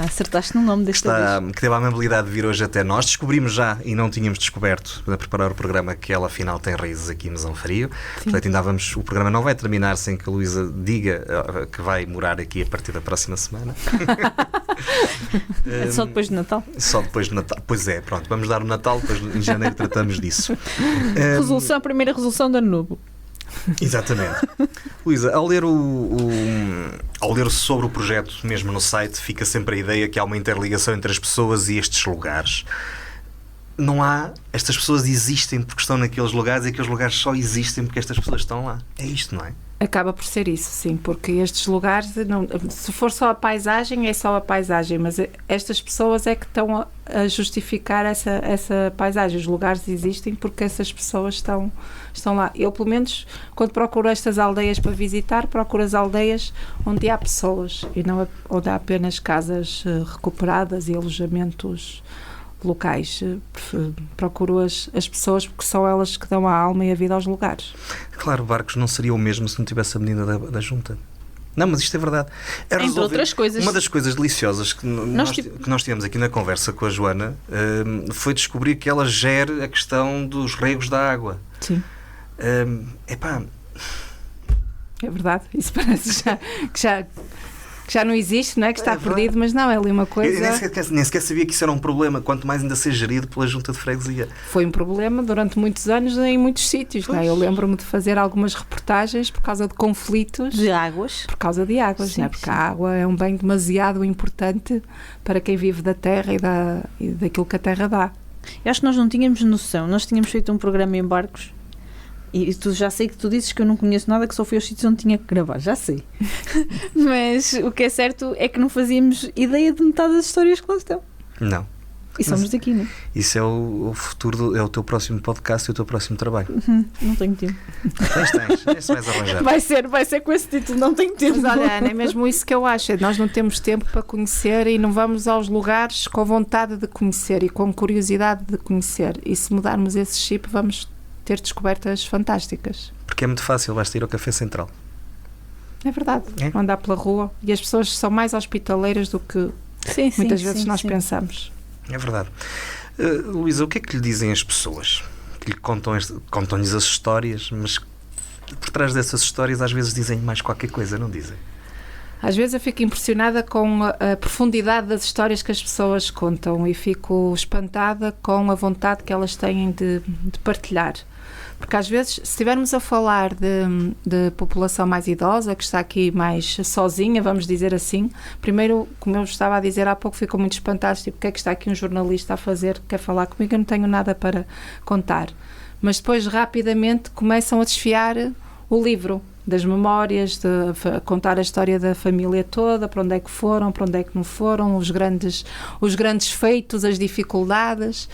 Acertaste no nome desta vez. Que teve a amabilidade de vir hoje até nós. Descobrimos já, e não tínhamos descoberto, para preparar o programa, que ela afinal tem raízes aqui em Mesão Frio. Portanto, ainda vamos, o programa não vai terminar sem que a Luísa diga que vai morar aqui a partir da próxima semana. Só depois de Natal? Só depois de Natal. Pois é, pronto, vamos dar o Natal, depois em janeiro tratamos disso. A primeira resolução de ano novo. Exatamente. Luísa, ao ler sobre o projeto mesmo no site, fica sempre a ideia que há uma interligação entre as pessoas e estes lugares. Não há... Estas pessoas existem porque estão naqueles lugares e aqueles lugares só existem porque estas pessoas estão lá. É isto, não é? Acaba por ser isso, sim, porque estes lugares, se for só a paisagem, é só a paisagem, mas estas pessoas é que estão a justificar essa paisagem. Os lugares existem porque essas pessoas estão lá. Eu, pelo menos, quando procuro estas aldeias para visitar, procuro as aldeias onde há pessoas e não onde há apenas casas recuperadas e alojamentos locais. Procuro as pessoas porque são elas que dão a alma e a vida aos lugares. Claro, Barcos não seria o mesmo se não tivesse a menina da junta. Não, mas isto é verdade. Entre outras coisas. Uma das coisas deliciosas que nós tivemos aqui na conversa com a Joana foi descobrir que ela gera a questão dos regos da água. Sim. É verdade. Isso parece que já não existe, não é? Que está perdido, mas não, é ali uma coisa... Eu nem sequer sabia que isso era um problema, quanto mais ainda ser gerido pela junta de freguesia. Foi um problema durante muitos anos em muitos sítios, não é? Eu lembro-me de fazer algumas reportagens por causa de conflitos... De águas. Por causa de águas, sim, não é? Porque a água é um bem demasiado importante para quem vive da terra e daquilo que a terra dá. Eu acho que nós não tínhamos noção. Nós tínhamos feito um programa em Barcos e já sei que tu dizes que eu não conheço nada, que só fui aos sítios onde tinha que gravar, já sei. Mas o que é certo é que não fazíamos ideia de metade das histórias que lá estão. Não. E somos daqui, não é? Isso é o futuro, é o teu próximo podcast e o teu próximo trabalho. Não tenho tempo. Tens. Isso vais arranjar. Vai ser com esse título, não tenho tempo. Mas olha, Ana, é mesmo isso que eu acho. Nós não temos tempo para conhecer e não vamos aos lugares com vontade de conhecer e com curiosidade de conhecer. E se mudarmos esse chip, vamos ter descobertas fantásticas. Porque é muito fácil, basta ir ao Café Central. É verdade. Andar pela rua e as pessoas são mais hospitaleiras do que muitas vezes nós pensamos. É verdade. Luísa, o que é que lhe dizem as pessoas? Que lhe contam-lhes as histórias, mas por trás dessas histórias às vezes dizem mais qualquer coisa, não dizem? Às vezes eu fico impressionada com a profundidade das histórias que as pessoas contam e fico espantada com a vontade que elas têm de partilhar. Porque às vezes, se estivermos a falar de população mais idosa, que está aqui mais sozinha, vamos dizer assim, primeiro, como eu estava a dizer há pouco, ficam muito espantados, tipo, o que é que está aqui um jornalista a fazer, quer falar comigo, eu não tenho nada para contar. Mas depois, rapidamente, começam a desfiar o livro das memórias, de contar a história da família toda, para onde é que foram, para onde é que não foram, os grandes feitos, as dificuldades.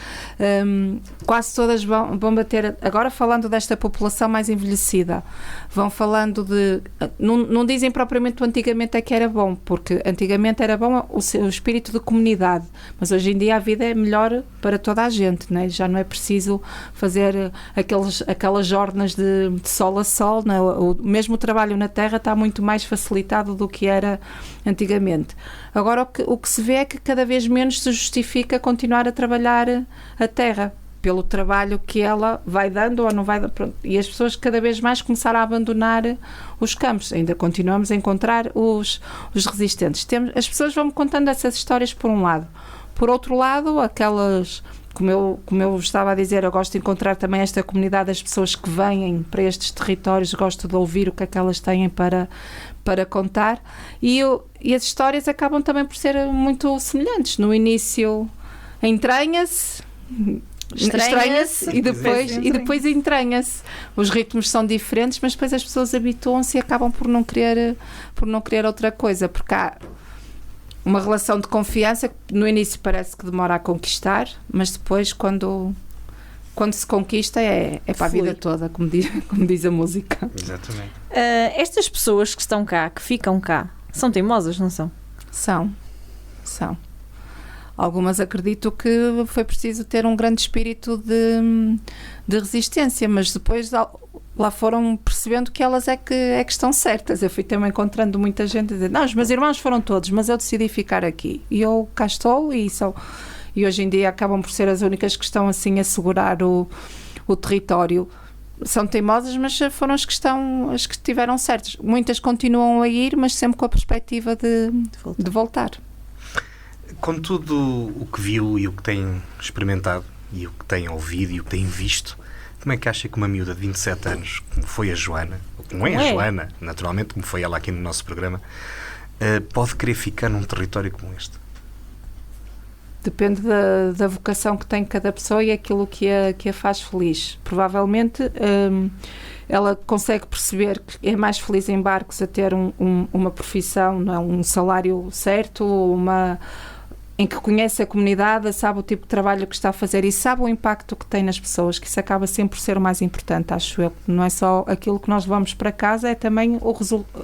Quase todas vão bater, agora falando desta população mais envelhecida, vão falando de... Não dizem propriamente o antigamente é que era bom, porque antigamente era bom o espírito de comunidade, mas hoje em dia a vida é melhor para toda a gente, não é? Já não é preciso fazer aquelas jornadas de sol a sol, não é? Mesmo o trabalho na terra está muito mais facilitado do que era antigamente. Agora o que se vê é que cada vez menos se justifica continuar a trabalhar a terra pelo trabalho que ela vai dando ou não vai dando. E as pessoas cada vez mais começaram a abandonar os campos. Ainda continuamos a encontrar os resistentes. As pessoas vão-me contando essas histórias por um lado. Por outro lado, aquelas... Como eu estava a dizer, eu gosto de encontrar também esta comunidade, as pessoas que vêm para estes territórios, gosto de ouvir o que é que elas têm para contar e as histórias acabam também por ser muito semelhantes. No início estranha-se e depois entranha-se. Os ritmos são diferentes, mas depois as pessoas habituam-se e acabam por não querer outra coisa, porque há uma relação de confiança que no início parece que demora a conquistar, mas depois quando se conquista é para a vida toda, como diz a música. Exatamente. Estas pessoas que estão cá, que ficam cá, são teimosas, não são? São. Algumas acredito que foi preciso ter um grande espírito de resistência, mas depois lá foram percebendo que elas é que estão certas. Eu fui também encontrando muita gente a dizer, não, os meus irmãos foram todos, mas eu decidi ficar aqui. E eu cá estou e hoje em dia acabam por ser as únicas que estão assim a segurar o território. São teimosas, mas foram as que estiveram certas. Muitas continuam a ir, mas sempre com a perspectiva de voltar. Com tudo o que viu e o que tem experimentado e o que tem ouvido e o que tem visto, como é que acha que uma miúda de 27 anos, como foi a Joana, ou como é a Joana, naturalmente, como foi ela aqui no nosso programa, pode querer ficar num território como este? Depende da vocação que tem cada pessoa e aquilo que a faz feliz. Provavelmente ela consegue perceber que é mais feliz em barcos a ter uma profissão, não é? Um salário certo, em que conhece a comunidade, sabe o tipo de trabalho que está a fazer e sabe o impacto que tem nas pessoas, que isso acaba sempre por ser o mais importante, acho eu. Não é só aquilo que nós levamos para casa, é também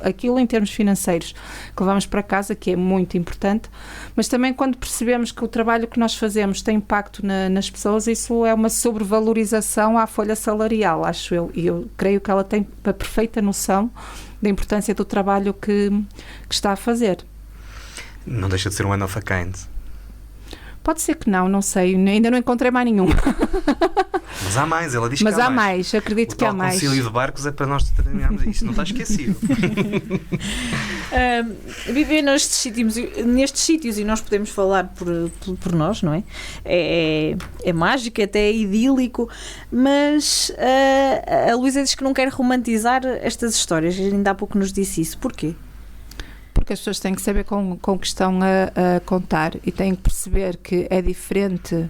aquilo em termos financeiros que levamos para casa, que é muito importante, mas também quando percebemos que o trabalho que nós fazemos tem impacto nas pessoas, isso é uma sobrevalorização à folha salarial, acho eu, e eu creio que ela tem a perfeita noção da importância do trabalho que está a fazer. Não deixa de ser um one of a kind. Pode ser que não sei, ainda não encontrei mais nenhum. Mas há mais, ela diz que mas há mais, acredito que há mais. O concílio de barcos é para nós terminarmos isto, não está esquecido. Viver nestes sítios, e nós podemos falar por nós, não é? É mágico, até é idílico, mas a Luísa diz que não quer romantizar estas histórias, ainda há pouco nos disse isso. Porquê? Porque as pessoas têm que saber com que estão a contar e têm que perceber que é diferente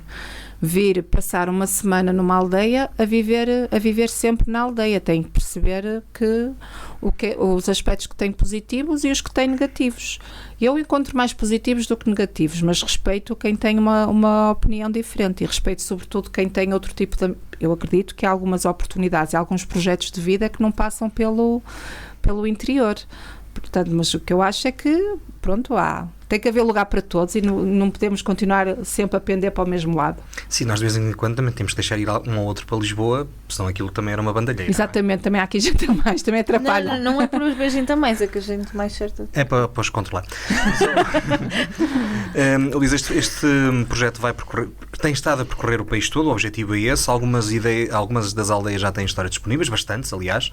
vir passar uma semana numa aldeia a viver sempre na aldeia. Têm que perceber que os aspectos que têm positivos e os que têm negativos. Eu encontro mais positivos do que negativos, mas respeito quem tem uma opinião diferente e respeito sobretudo quem tem outro tipo de... Eu acredito que há algumas oportunidades e alguns projetos de vida que não passam pelo interior. Portanto, mas o que eu acho é que, pronto, tem que haver lugar para todos e não podemos continuar sempre a pender para o mesmo lado. Sim, nós de vez em quando também temos de deixar ir um ou outro para Lisboa, senão aquilo também era uma bandalheira. Exatamente, também há aqui gente a mais, também atrapalha. Não é por os gente a mais, é que a gente mais certa. É para os controlar. Luísa, este projeto tem estado a percorrer o país todo, o objetivo é esse. Algumas das aldeias já têm histórias disponíveis, bastantes, aliás.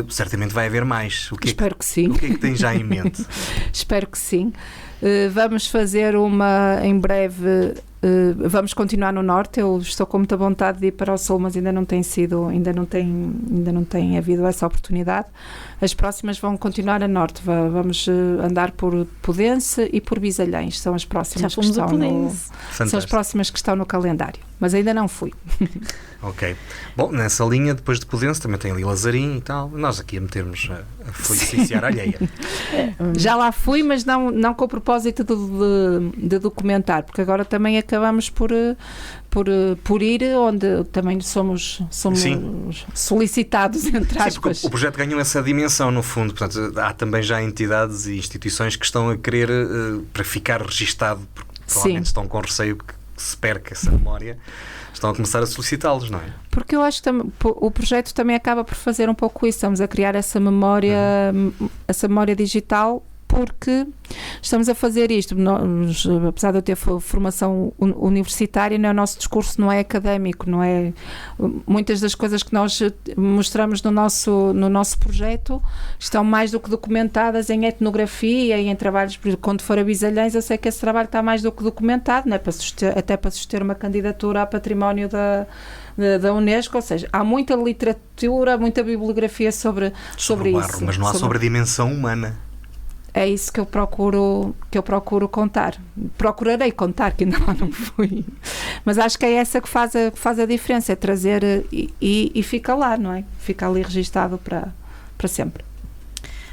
Certamente vai haver mais. Espero que sim. O que é que tem já em mente? Espero que sim. Vamos fazer em breve, vamos continuar no Norte. Eu estou com muita vontade de ir para o Sul, mas ainda não tem havido essa oportunidade. As próximas vão continuar a Norte. Vamos andar por Pudense e por Bisalhães. São as próximas já fomos a Pudense. São as próximas que estão no calendário, mas ainda não fui. Ok. Bom, nessa linha, depois de Pudense, também tem ali Lazarim e tal. Nós aqui a metermos a feliciar a alheia. Já lá fui, mas não com o propósito de documentar, porque agora também acabamos por ir onde também somos solicitados, entre aspas. Sim, o projeto ganhou essa dimensão, no fundo. Portanto, há também já entidades e instituições que estão a querer, para ficar registado, porque provavelmente estão com receio que se perca essa memória, estão a começar a solicitá-los, não é? Porque eu acho que o projeto também acaba por fazer um pouco isso. Estamos a criar essa memória digital, porque estamos a fazer isto. Nós, apesar de eu ter formação universitária, o nosso discurso não é académico, não é? Muitas das coisas que nós mostramos no nosso projeto estão mais do que documentadas em etnografia e em trabalhos. Quando for a Bisalhães, eu sei que esse trabalho está mais do que documentado, não é? Até para suster uma candidatura a património da Unesco, ou seja, há muita literatura, muita bibliografia sobre isso. Mas não há sobre a dimensão humana. É isso que eu procuro contar. Procurarei contar, que ainda lá não fui. Mas acho que é essa que faz a diferença, é trazer e fica lá, não é? Fica ali registado para sempre.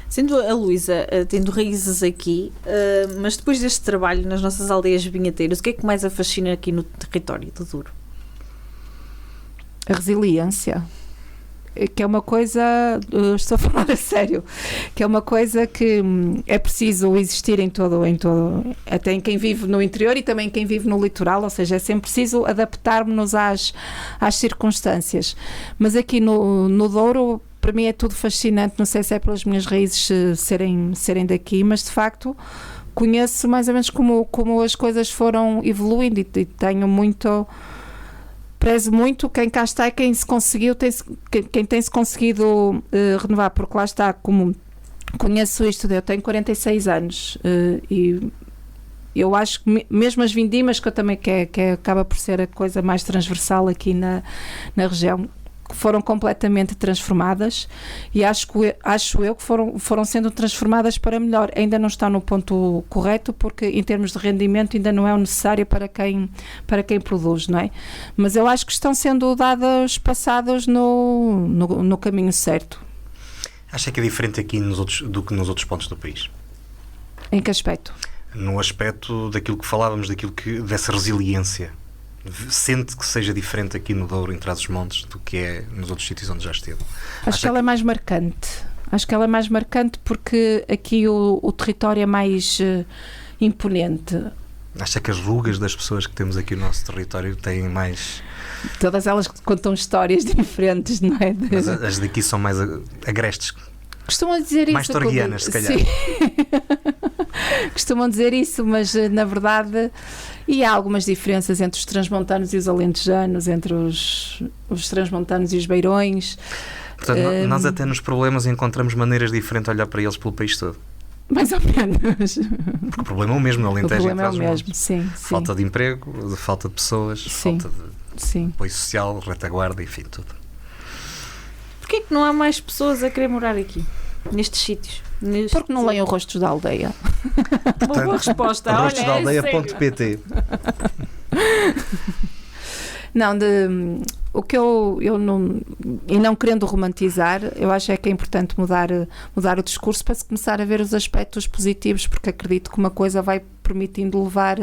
Sendo a Luísa, tendo raízes aqui, mas depois deste trabalho nas nossas aldeias vinheteiras, o que é que mais a fascina aqui no território do Douro? A resiliência. que é uma coisa, estou a falar a sério, que é uma coisa que é preciso existir em todo, até em quem vive no interior e também em quem vive no litoral, ou seja, é sempre preciso adaptarmos-nos às circunstâncias. Mas aqui no Douro, para mim é tudo fascinante, não sei se é pelas minhas raízes serem daqui, mas de facto conheço mais ou menos como as coisas foram evoluindo e tenho muito... Prezo muito quem cá está e quem tem-se conseguido renovar, porque lá está, como conheço isto, eu tenho 46 anos e eu acho que mesmo as vindimas, que eu também que acaba por ser a coisa mais transversal aqui na região, foram completamente transformadas e acho eu que foram sendo transformadas para melhor. Ainda não está no ponto correto, porque em termos de rendimento ainda não é o necessário para quem produz, não é? Mas eu acho que estão sendo dados passados no caminho certo. Acha que é diferente aqui do que nos outros pontos do país? Em que aspecto? No aspecto daquilo que falávamos, dessa resiliência. Sente que seja diferente aqui no Douro, em Trás-os-Montes, do que é nos outros sítios onde já esteve? Acho que ela é mais marcante. Acho que ela é mais marcante porque aqui o território é mais imponente. Acha que as rugas das pessoas que temos aqui no nosso território têm mais... Todas elas contam histórias diferentes, não é? Mas as daqui são mais agrestes. Costumam dizer isso. Mais torguianas, se calhar. Sim. Costumam dizer isso, mas na verdade... E há algumas diferenças entre os transmontanos e os alentejanos, entre os transmontanos e os beirões. Portanto, nós até nos problemas encontramos maneiras diferentes de olhar para eles pelo país todo. Mais ou menos. Porque o problema é o mesmo, no Alentejo. O problema é o mesmo, sim. Falta de emprego, falta de pessoas, sim, falta de apoio social, retaguarda, enfim, tudo. Porquê que não há mais pessoas a querer morar aqui, nestes sítios? Porque não leem o Rostos da Aldeia. Portanto, uma boa resposta. Rostosdaaldeia.pt. Não, o que eu não, e não querendo romantizar, eu acho que é importante mudar o discurso para se começar a ver os aspectos positivos, porque acredito que uma coisa vai permitindo levar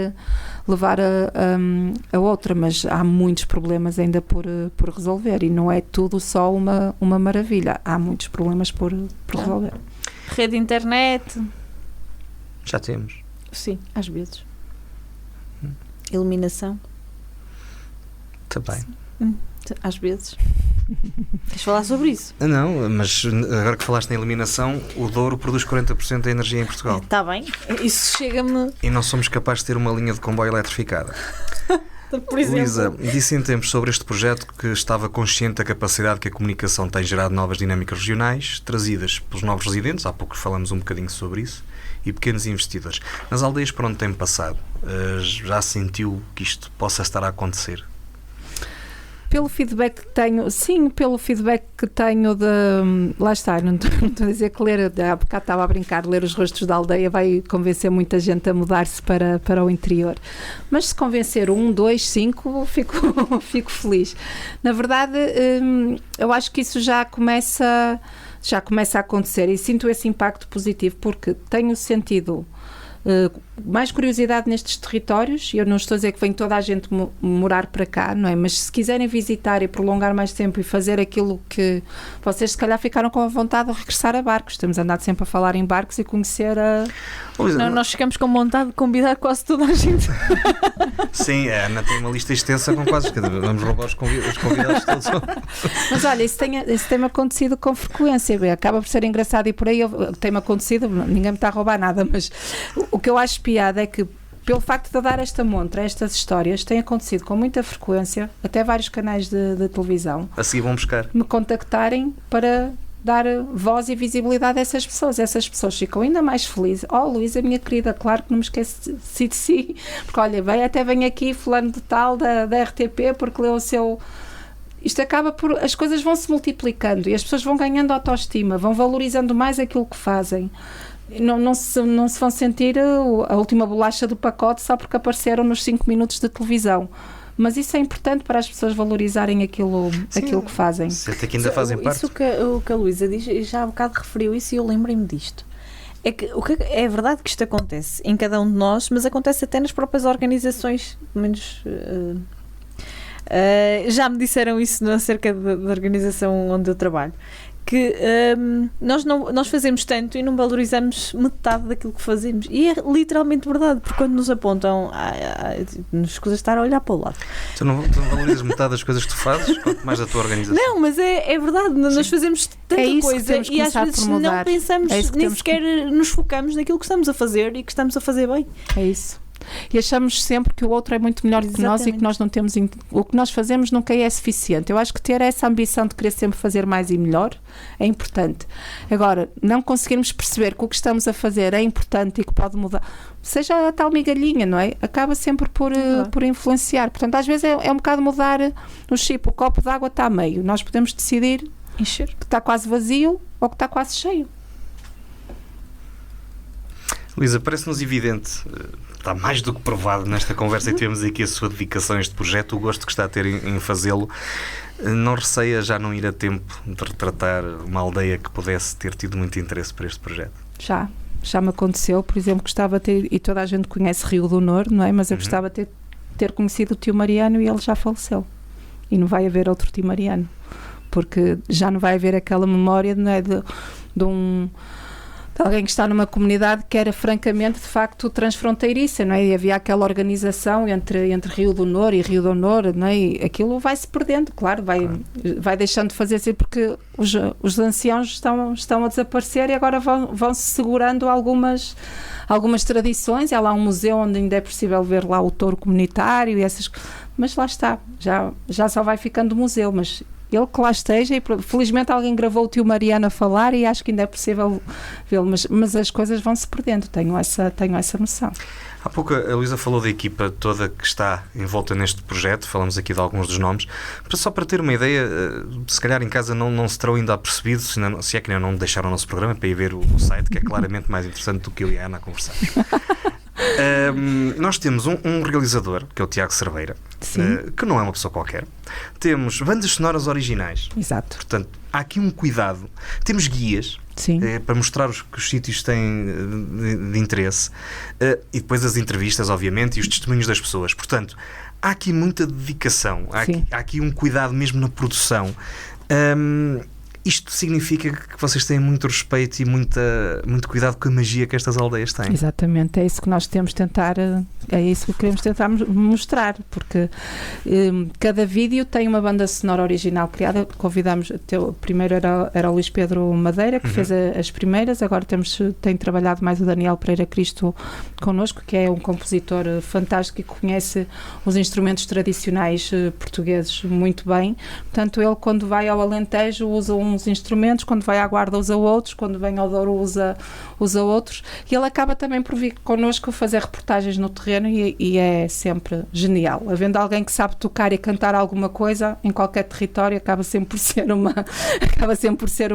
a outra, mas há muitos problemas ainda por resolver e não é tudo só uma maravilha, há muitos problemas por resolver. Rede de internet. Já temos. Sim, às vezes. Iluminação. Também. Às vezes. Queres falar sobre isso? Não, mas agora que falaste na eliminação, o Douro produz 40% da energia em Portugal. Está bem, isso chega-me... E não somos capazes de ter uma linha de comboio eletrificada. Por exemplo. Luísa, disse em tempos sobre este projeto que estava consciente da capacidade que a comunicação tem gerado novas dinâmicas regionais, trazidas pelos novos residentes, há pouco falamos um bocadinho sobre isso, e pequenos investidores. Nas aldeias por onde tem passado, já sentiu que isto possa estar a acontecer? Pelo feedback que tenho, sim, pelo feedback que tenho lá está, não estou a dizer que ler, há bocado estava a brincar, ler os Rostos da Aldeia vai convencer muita gente a mudar-se para o interior, mas se convencer 1, 2, 5 fico feliz. Na verdade, eu acho que isso já começa a acontecer e sinto esse impacto positivo, porque tenho sentido mais curiosidade nestes territórios, e eu não estou a dizer que vem toda a gente morar para cá, não é? Mas se quiserem visitar e prolongar mais tempo e fazer aquilo que vocês se calhar ficaram com a vontade de regressar a barcos, temos andado sempre a falar em barcos e conhecer Não, nós ficamos com vontade de convidar quase toda a gente. Sim, a Ana tem uma lista extensa com quase, vamos roubar os convidados todos. Mas olha, isso tem-me acontecido com frequência, acaba por ser engraçado e por aí tem-me acontecido, ninguém me está a roubar nada, mas o que eu acho piada é que pelo facto de eu dar esta montra, estas histórias, tem acontecido com muita frequência, até vários canais de televisão A seguir vão buscar. me contactarem para dar voz e visibilidade a essas pessoas. Essas pessoas ficam ainda mais felizes. Oh, Luísa, minha querida, claro que não me esqueci de si, porque olha, vem aqui fulano de tal da RTP porque leu o seu... Isto acaba por... As coisas vão se multiplicando e as pessoas vão ganhando autoestima, vão valorizando mais aquilo que fazem. Não se vão sentir a última bolacha do pacote só porque apareceram nos 5 minutos de televisão. Mas isso é importante para as pessoas valorizarem aquilo que fazem. Até que ainda fazem parte. Isso o que a Luísa diz, já há um bocado referiu isso e eu lembrei-me disto. É que é verdade que isto acontece em cada um de nós, mas acontece até nas próprias organizações, pelo menos Já me disseram isso acerca da organização onde eu trabalho, que nós fazemos tanto e não valorizamos metade daquilo que fazemos. E é literalmente verdade, porque quando nos apontam, nos escusa estar a olhar para o lado. Tu não valorizas metade das coisas que tu fazes, quanto mais da tua organização. Não, mas é verdade, nós fazemos tanta coisa e às vezes não pensamos, nem sequer nos focamos naquilo que estamos a fazer e que estamos a fazer bem. É isso. E achamos sempre que o outro é muito melhor que nós e que nós não temos, o que nós fazemos nunca é suficiente. Eu acho que ter essa ambição de querer sempre fazer mais e melhor é importante. Agora, não conseguirmos perceber que o que estamos a fazer é importante e que pode mudar, seja a tal migalhinha, não é? Acaba sempre por influenciar. Portanto, às vezes é um bocado mudar o chip. O copo de água está a meio. Nós podemos decidir encher, que está quase vazio ou que está quase cheio. Luísa, parece-nos evidente, está mais do que provado nesta conversa e tivemos aqui a sua dedicação a este projeto, o gosto que está a ter em fazê-lo. Não receia já não ir a tempo de retratar uma aldeia que pudesse ter tido muito interesse para este projeto? Já me aconteceu, por exemplo, gostava de ter, e toda a gente conhece Rio do Honor, não é? Mas eu gostava de ter conhecido o tio Mariano e ele já faleceu. E não vai haver outro tio Mariano, porque já não vai haver aquela memória, não é, de alguém que está numa comunidade que era francamente, de facto, transfronteiriça, não é? E havia aquela organização entre Rio do Honor e Rio do Honor, não é? E aquilo vai-se perdendo, claro, vai deixando de fazer assim, porque os anciãos estão a desaparecer e agora vão-se segurando algumas tradições. Há lá um museu onde ainda é possível ver lá o touro comunitário e essas, mas lá está, já só vai ficando museu, mas ele que lá esteja, e felizmente alguém gravou o tio Mariano a falar e acho que ainda é possível vê-lo, mas as coisas vão-se perdendo, tenho essa noção. Há pouco a Luísa falou da equipa toda que está envolta neste projeto, falamos aqui de alguns dos nomes, só para ter uma ideia, se calhar em casa não se terão ainda apercebido, se é que não deixaram o nosso programa para ir ver o site, que é claramente mais interessante do que eu e a Ana a conversar. Nós temos um realizador, que é o Tiago Cerveira, que não é uma pessoa qualquer. Temos bandas sonoras originais. Exato. Portanto, há aqui um cuidado. Temos guias para mostrar que os sítios têm de interesse, e depois as entrevistas, obviamente, e os testemunhos das pessoas. Portanto, há aqui muita dedicação, há aqui um cuidado mesmo na produção. Isto significa que vocês têm muito respeito e muito cuidado com a magia que estas aldeias têm. Exatamente, é isso que nós temos que queremos tentar mostrar, porque cada vídeo tem uma banda sonora original criada. Convidamos, primeiro era o Luís Pedro Madeira, que fez as primeiras, agora tem trabalhado mais o Daniel Pereira Cristo connosco, que é um compositor fantástico e que conhece os instrumentos tradicionais portugueses muito bem. Portanto, ele quando vai ao Alentejo usa uns instrumentos, quando vai à Guarda usa outros, quando vem ao Douro usa outros, e ele acaba também por vir connosco fazer reportagens no terreno e é sempre genial. Havendo alguém que sabe tocar e cantar alguma coisa em qualquer território, acaba sempre por ser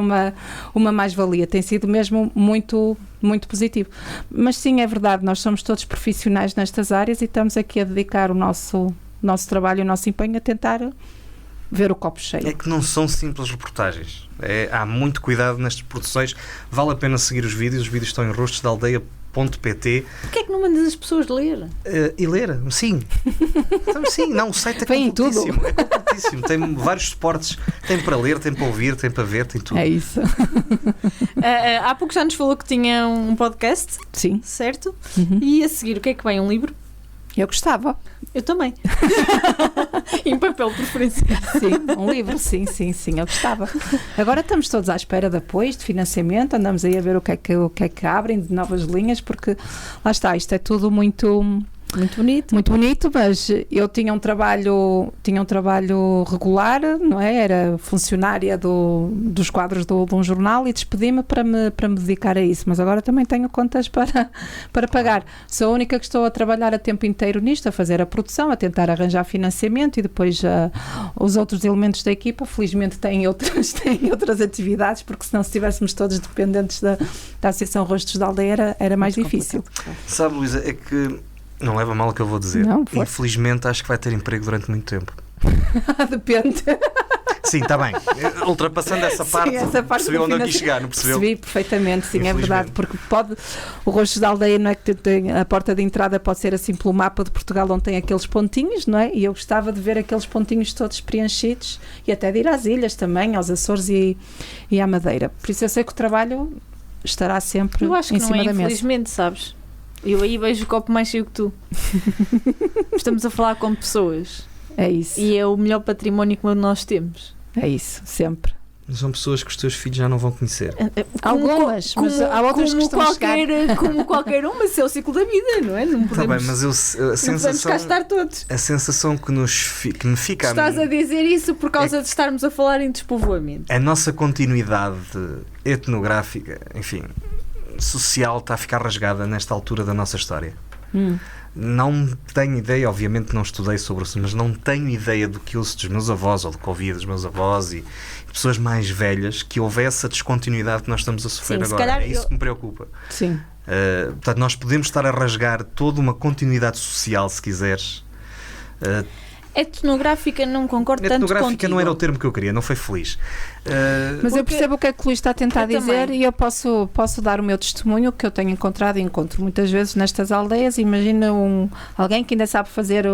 uma mais-valia. Tem sido mesmo muito, muito positivo. Mas sim, é verdade, nós somos todos profissionais nestas áreas e estamos aqui a dedicar o nosso trabalho e o nosso empenho a tentar ver o copo cheio. É que não são simples reportagens. Há muito cuidado nestas produções. Vale a pena seguir os vídeos estão em rostosdaaldeia.pt. Porquê é que não mandas as pessoas ler? E ler? Sim. Então, sim, não, o site é completíssimo. É completíssimo. Tem vários suportes. Tem para ler, tem para ouvir, tem para ver, tem tudo. É isso. Há pouco já nos falou que tinha um podcast. Sim. Certo? E a seguir, o que é que vem? Um livro? Eu gostava. Eu também. Em papel, preferência. Sim, um livro, sim, eu gostava. Agora estamos todos à espera de apoios, de financiamento, andamos aí a ver o que é que abrem de novas linhas, porque lá está, isto é tudo muito bonito, mas eu tinha um trabalho regular, não é? Era funcionária dos quadros de um jornal e despedi-me para me dedicar a isso, mas agora também tenho contas para pagar. Sou a única que estou a trabalhar a tempo inteiro nisto, a fazer a produção, a tentar arranjar financiamento, e depois os outros elementos da equipa felizmente têm outras atividades, porque senão se estivéssemos todos dependentes da Associação Rostos da Aldeia era mais difícil. Sabe, Luísa, é que não leva mal o que eu vou dizer. Não, infelizmente acho que vai ter emprego durante muito tempo. Depende. Sim, está bem. Ultrapassando essa parte, Sim, essa parte percebeu onde eu do quis chegar, não percebeu? Percebi perfeitamente, sim, é Infelizmente. verdade, porque o Rostos da Aldeia não é que tem, a porta de entrada pode ser assim pelo mapa de Portugal onde tem aqueles pontinhos, não é? E eu gostava de ver aqueles pontinhos todos preenchidos e até de ir às ilhas também, aos Açores e à Madeira. Por isso eu sei que o trabalho estará sempre Eu acho que em não cima é, da mesa. infelizmente, sabes? Eu aí vejo o copo mais cheio que tu. Estamos a falar com pessoas. É isso, E é o melhor património que nós temos. é isso, sempre. São pessoas que os teus filhos já não vão conhecer. Algumas, mas há outras que estão a chegar. Como qualquer uma, esse é o ciclo da vida, não é? Não Está podemos, bem, mas a não podemos sensação, cá estar todos. a sensação que me fica Estás a dizer isso por causa de estarmos a falar em despovoamento. a nossa continuidade etnográfica, enfim, social, está a ficar rasgada nesta altura da nossa história. Não tenho ideia, obviamente não estudei sobre isso, mas não tenho ideia do que ouço dos meus avós ou do que ouvia dos meus avós e pessoas mais velhas que houvesse a descontinuidade que nós estamos a sofrer Sim, se agora. calhar É isso que me preocupa. Sim. Portanto, nós podemos estar a rasgar toda uma continuidade social, se quiseres. Etnográfica não concordo tanto Etnográfica contigo. não era o termo que eu queria, não foi feliz. Mas eu Porque- percebo o que é que o Luís está a tentar Eu dizer também. e eu posso dar o meu testemunho que eu tenho encontrado e encontro muitas vezes nestas aldeias. Imagina alguém que ainda sabe fazer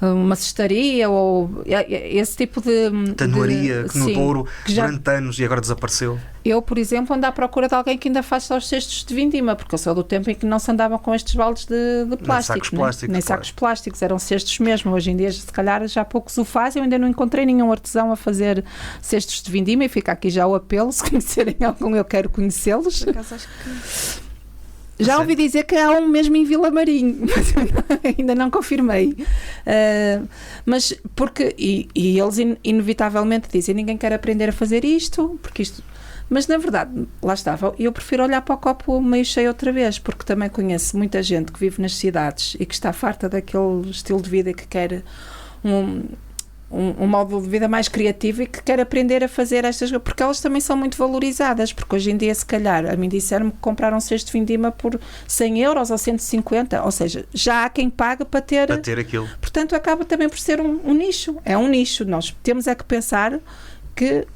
uma cestaria ou esse tipo de Tanoaria, que no sim, Douro, que já- durante anos e agora desapareceu. Eu, por exemplo, ando à procura de alguém que ainda faça os cestos de vindima, porque eu sou do tempo em que não se andava com estes baldes de plástico. sacos plásticos, Nem claro. sacos plásticos, eram cestos mesmo. Hoje em dia, se calhar, já poucos o fazem. Eu ainda não encontrei nenhum artesão a fazer cestos de vindima e fica aqui já o apelo. Se conhecerem algum, eu quero conhecê-los. Por acaso acho que... Já ouvi dizer que há um mesmo em Vila Marim, mas ainda não confirmei. Mas porque, e eles inevitavelmente dizem, ninguém quer aprender a fazer isto, porque isto... Mas na verdade, lá estava, eu prefiro olhar para o copo meio cheio outra vez, porque também conheço muita gente que vive nas cidades e que está farta daquele estilo de vida que quer um modo de vida mais criativo e que quer aprender a fazer estas coisas, porque elas também são muito valorizadas, porque hoje em dia, se calhar, a mim disseram-me que compraram um cesto de vindima por 100 euros ou 150, ou seja, já há quem paga para ter aquilo. portanto acaba também por ser um nicho, é um nicho, nós temos é que pensar que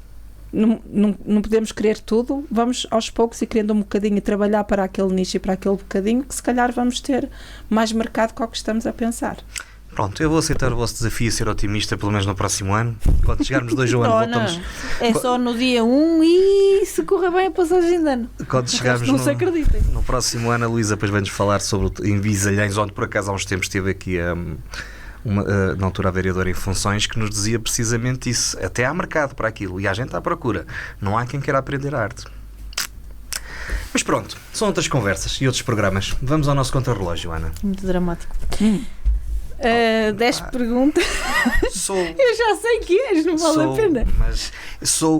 não podemos querer tudo, vamos aos poucos e querendo um bocadinho e trabalhar para aquele nicho e para aquele bocadinho, que se calhar vamos ter mais mercado que o que estamos a pensar. Pronto, eu vou aceitar o vosso desafio a ser otimista, pelo menos no próximo ano. Quando chegarmos 2 ao ano, voltamos. É só no dia 1 e se correr bem a passagem de ano. Quando chegarmos Não se acreditem. no próximo ano, a Luísa depois vai-nos falar sobre em Visalhães, onde por acaso há uns tempos esteve aqui na altura a vereadora em funções, que nos dizia precisamente isso. Até há mercado para aquilo e há gente à procura. Não há quem queira aprender a arte. Mas pronto, são outras conversas e outros programas. Vamos ao nosso contrarrelógio, Ana. Muito dramático. 10 perguntas. Eu já sei que és, não vale a pena. Mas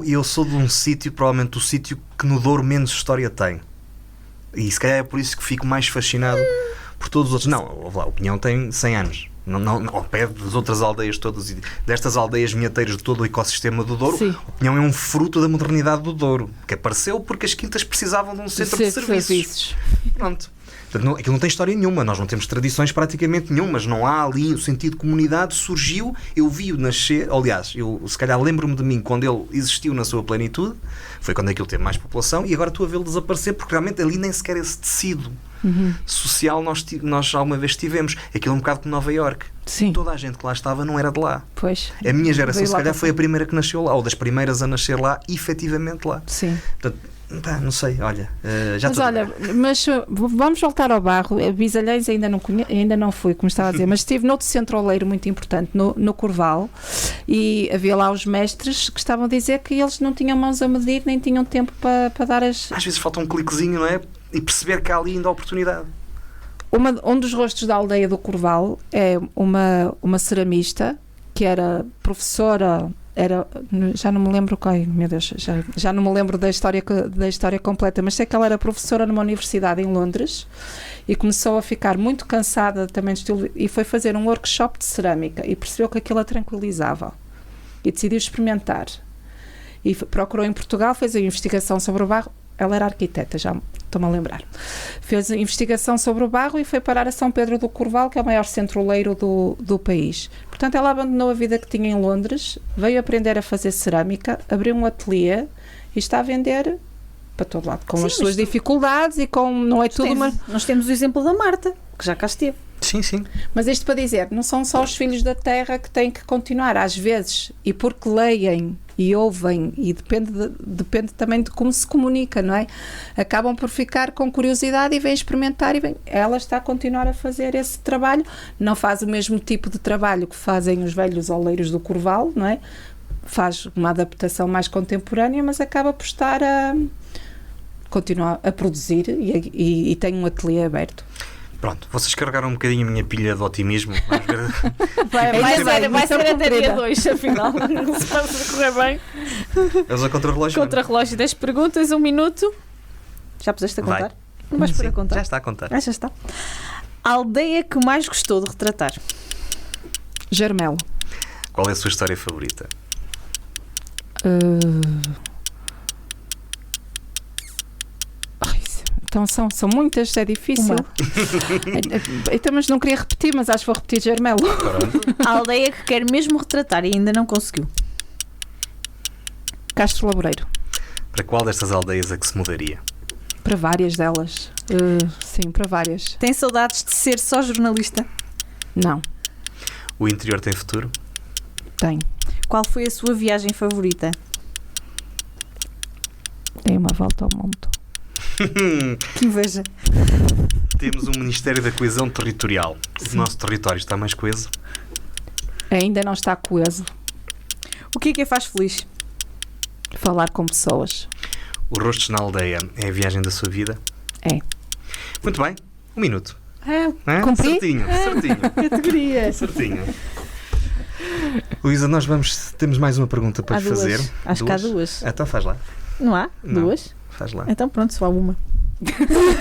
eu sou de um sítio, provavelmente o sítio que no Douro menos história tem. E se calhar é por isso que fico mais fascinado por todos os outros. Não, o Pinhão tem 100 anos. Não, ao pé das outras aldeias todas e destas aldeias vinheteiras de todo o ecossistema do Douro, Sim. o Pinhão é um fruto da modernidade do Douro, que apareceu porque as quintas precisavam de um centro de serviços. Pronto. Portanto, aquilo não tem história nenhuma, nós não temos tradições praticamente nenhumas, não há ali o sentido de comunidade, surgiu, eu vi-o nascer, aliás, eu se calhar lembro-me de mim quando ele existiu na sua plenitude, foi quando aquilo teve mais população, e agora estou a vê-lo desaparecer porque realmente ali nem sequer esse tecido social nós alguma vez tivemos. Aquilo é um bocado como Nova Iorque. Sim. Toda a gente que lá estava não era de lá. Pois. A minha geração Veio se lá calhar para foi a fora. primeira que nasceu lá, ou das primeiras a nascer lá, efetivamente lá. Sim. Portanto, não sei, olha, já Mas estou. olha, vamos voltar ao barro. Bisalhães ainda não fui, como estava a dizer, mas estive noutro centro oleiro muito importante, no Corval, e havia lá os mestres que estavam a dizer que eles não tinham mãos a medir, nem tinham tempo para dar as... Às vezes falta um cliquezinho, não é? E perceber que há ali ainda oportunidade. Um dos rostos da aldeia do Corval é uma ceramista que era professora, já não me lembro meu Deus, já não me lembro da história completa, mas sei que ela era professora numa universidade em Londres e começou a ficar muito cansada também do estilo, e foi fazer um workshop de cerâmica e percebeu que aquilo a tranquilizava e decidiu experimentar e procurou em Portugal, fez a investigação sobre o barro. Ela era arquiteta, já estou-me a lembrar. Fez investigação sobre o barro e foi parar a São Pedro do Corval, que é o maior centro oleiro do país. Portanto, ela abandonou a vida que tinha em Londres, veio aprender a fazer cerâmica, abriu um ateliê e está a vender para todo lado, com as suas dificuldades e com... Não é tudo uma... Nós temos o exemplo da Marta, que já cá esteve. Sim, sim. Mas isto para dizer, não são só os filhos da terra que têm que continuar, às vezes, e porque leem e ouvem, e depende também de como se comunica, não é? Acabam por ficar com curiosidade e vêm experimentar e ela está a continuar a fazer esse trabalho, não faz o mesmo tipo de trabalho que fazem os velhos oleiros do Corval, não é? Faz uma adaptação mais contemporânea, mas acaba por estar a continuar a produzir e tem um ateliê aberto. Pronto, vocês carregaram um bocadinho a minha pilha de otimismo. Vamos ver. Vai ser até dia 2, afinal. Se pode correr bem. Vamos a contra-relógio? Contra-relógio, 10 perguntas, 1 minuto. Já puseste a contar? Vai. Não vais pôr a contar? Já está a contar. Já está. A aldeia que mais gostou de retratar? Germelo. Qual é a sua história favorita? Então são muitas, é difícil. Então, mas não queria repetir, mas acho que vou repetir Germelo. A aldeia que quer mesmo retratar e ainda não conseguiu? Castro Laboreiro. Para qual destas aldeias é que se mudaria? Para várias delas. Sim, para várias. Tem saudades de ser só jornalista? Não, O interior tem futuro? tenho. Qual foi a sua viagem favorita? Dei uma volta ao mundo. Que inveja. Temos um Ministério da Coesão Territorial. O nosso território está mais coeso? Ainda não está coeso. O que é faz feliz? Falar com pessoas. O Rostos na Aldeia é a viagem da sua vida? É. Muito bem, 1 minuto. É, Cumpri? Certinho. categoria. Certinho. Luísa, nós temos mais uma pergunta para Há lhe duas. fazer. Acho que há duas. Então faz lá. Não há? Não. 2? Faz lá. Então pronto, só há uma.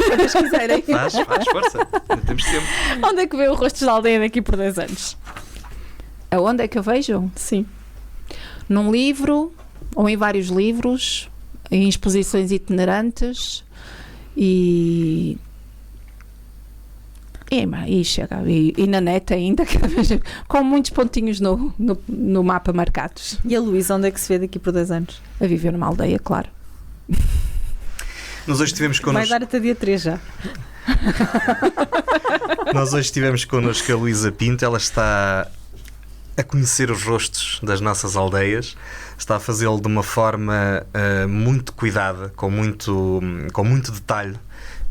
Quantas quiserem. Faz, força. Ainda temos tempo. Onde é que vê o Rostos da Aldeia daqui por 10 anos? Aonde é que eu vejo? Sim. Num livro, ou em vários livros, em exposições itinerantes e chega. E na net ainda, com muitos pontinhos no mapa marcados. E a Luísa, onde é que se vê daqui por 10 anos? A viver numa aldeia, claro. Nós hoje tivemos Vai connosco. dar até dia 3 já. Nós hoje tivemos connosco a Luísa Pinto. Ela está a conhecer os rostos das nossas aldeias, está a fazê-lo de uma forma muito cuidada, com muito detalhe,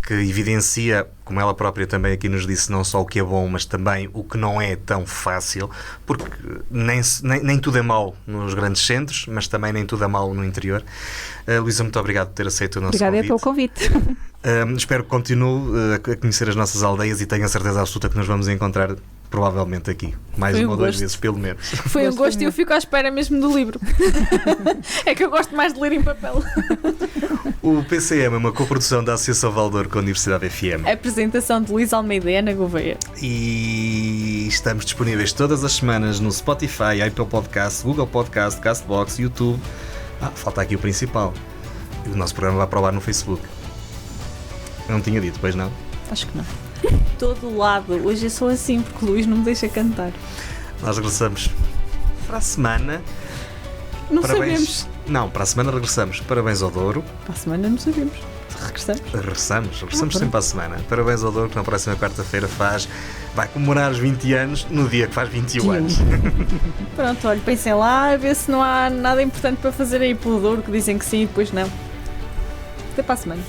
que evidencia, como ela própria também aqui nos disse, não só o que é bom, mas também o que não é tão fácil, porque nem tudo é mau nos grandes centros, mas também nem tudo é mau no interior. Luísa, muito obrigado por ter aceito o nosso Obrigada convite. pelo convite. Espero que continue a conhecer as nossas aldeias e tenho a certeza absoluta que nos vamos encontrar provavelmente aqui, mais Foi uma ou 2 gosto. vezes pelo menos. Foi um gosto e eu fico à espera mesmo do livro. É que eu gosto mais de ler em papel. O PCM é uma coprodução da Associação Valdor com a Universidade FM. A apresentação de Luís Almeida e Ana Gouveia. E estamos disponíveis todas as semanas no Spotify, Apple Podcast, Google Podcast, Castbox, YouTube. Falta aqui o principal. O nosso programa vai para o ar no Facebook. Eu não tinha dito, pois não? Acho que não. Todo lado. Hoje eu sou assim porque o Luís não me deixa cantar. Nós regressamos para a semana. Não Parabéns. sabemos. Não, para a semana regressamos. Parabéns ao Douro. Para a semana não sabemos. Regressamos. Regressamos sempre para a semana. Parabéns ao Douro, que na próxima quarta-feira vai comemorar os 20 anos no dia que faz 21 anos. Pronto, olha, pensem lá a ver se não há nada importante para fazer aí pelo Douro, que dizem que sim e depois não. Até para a semana.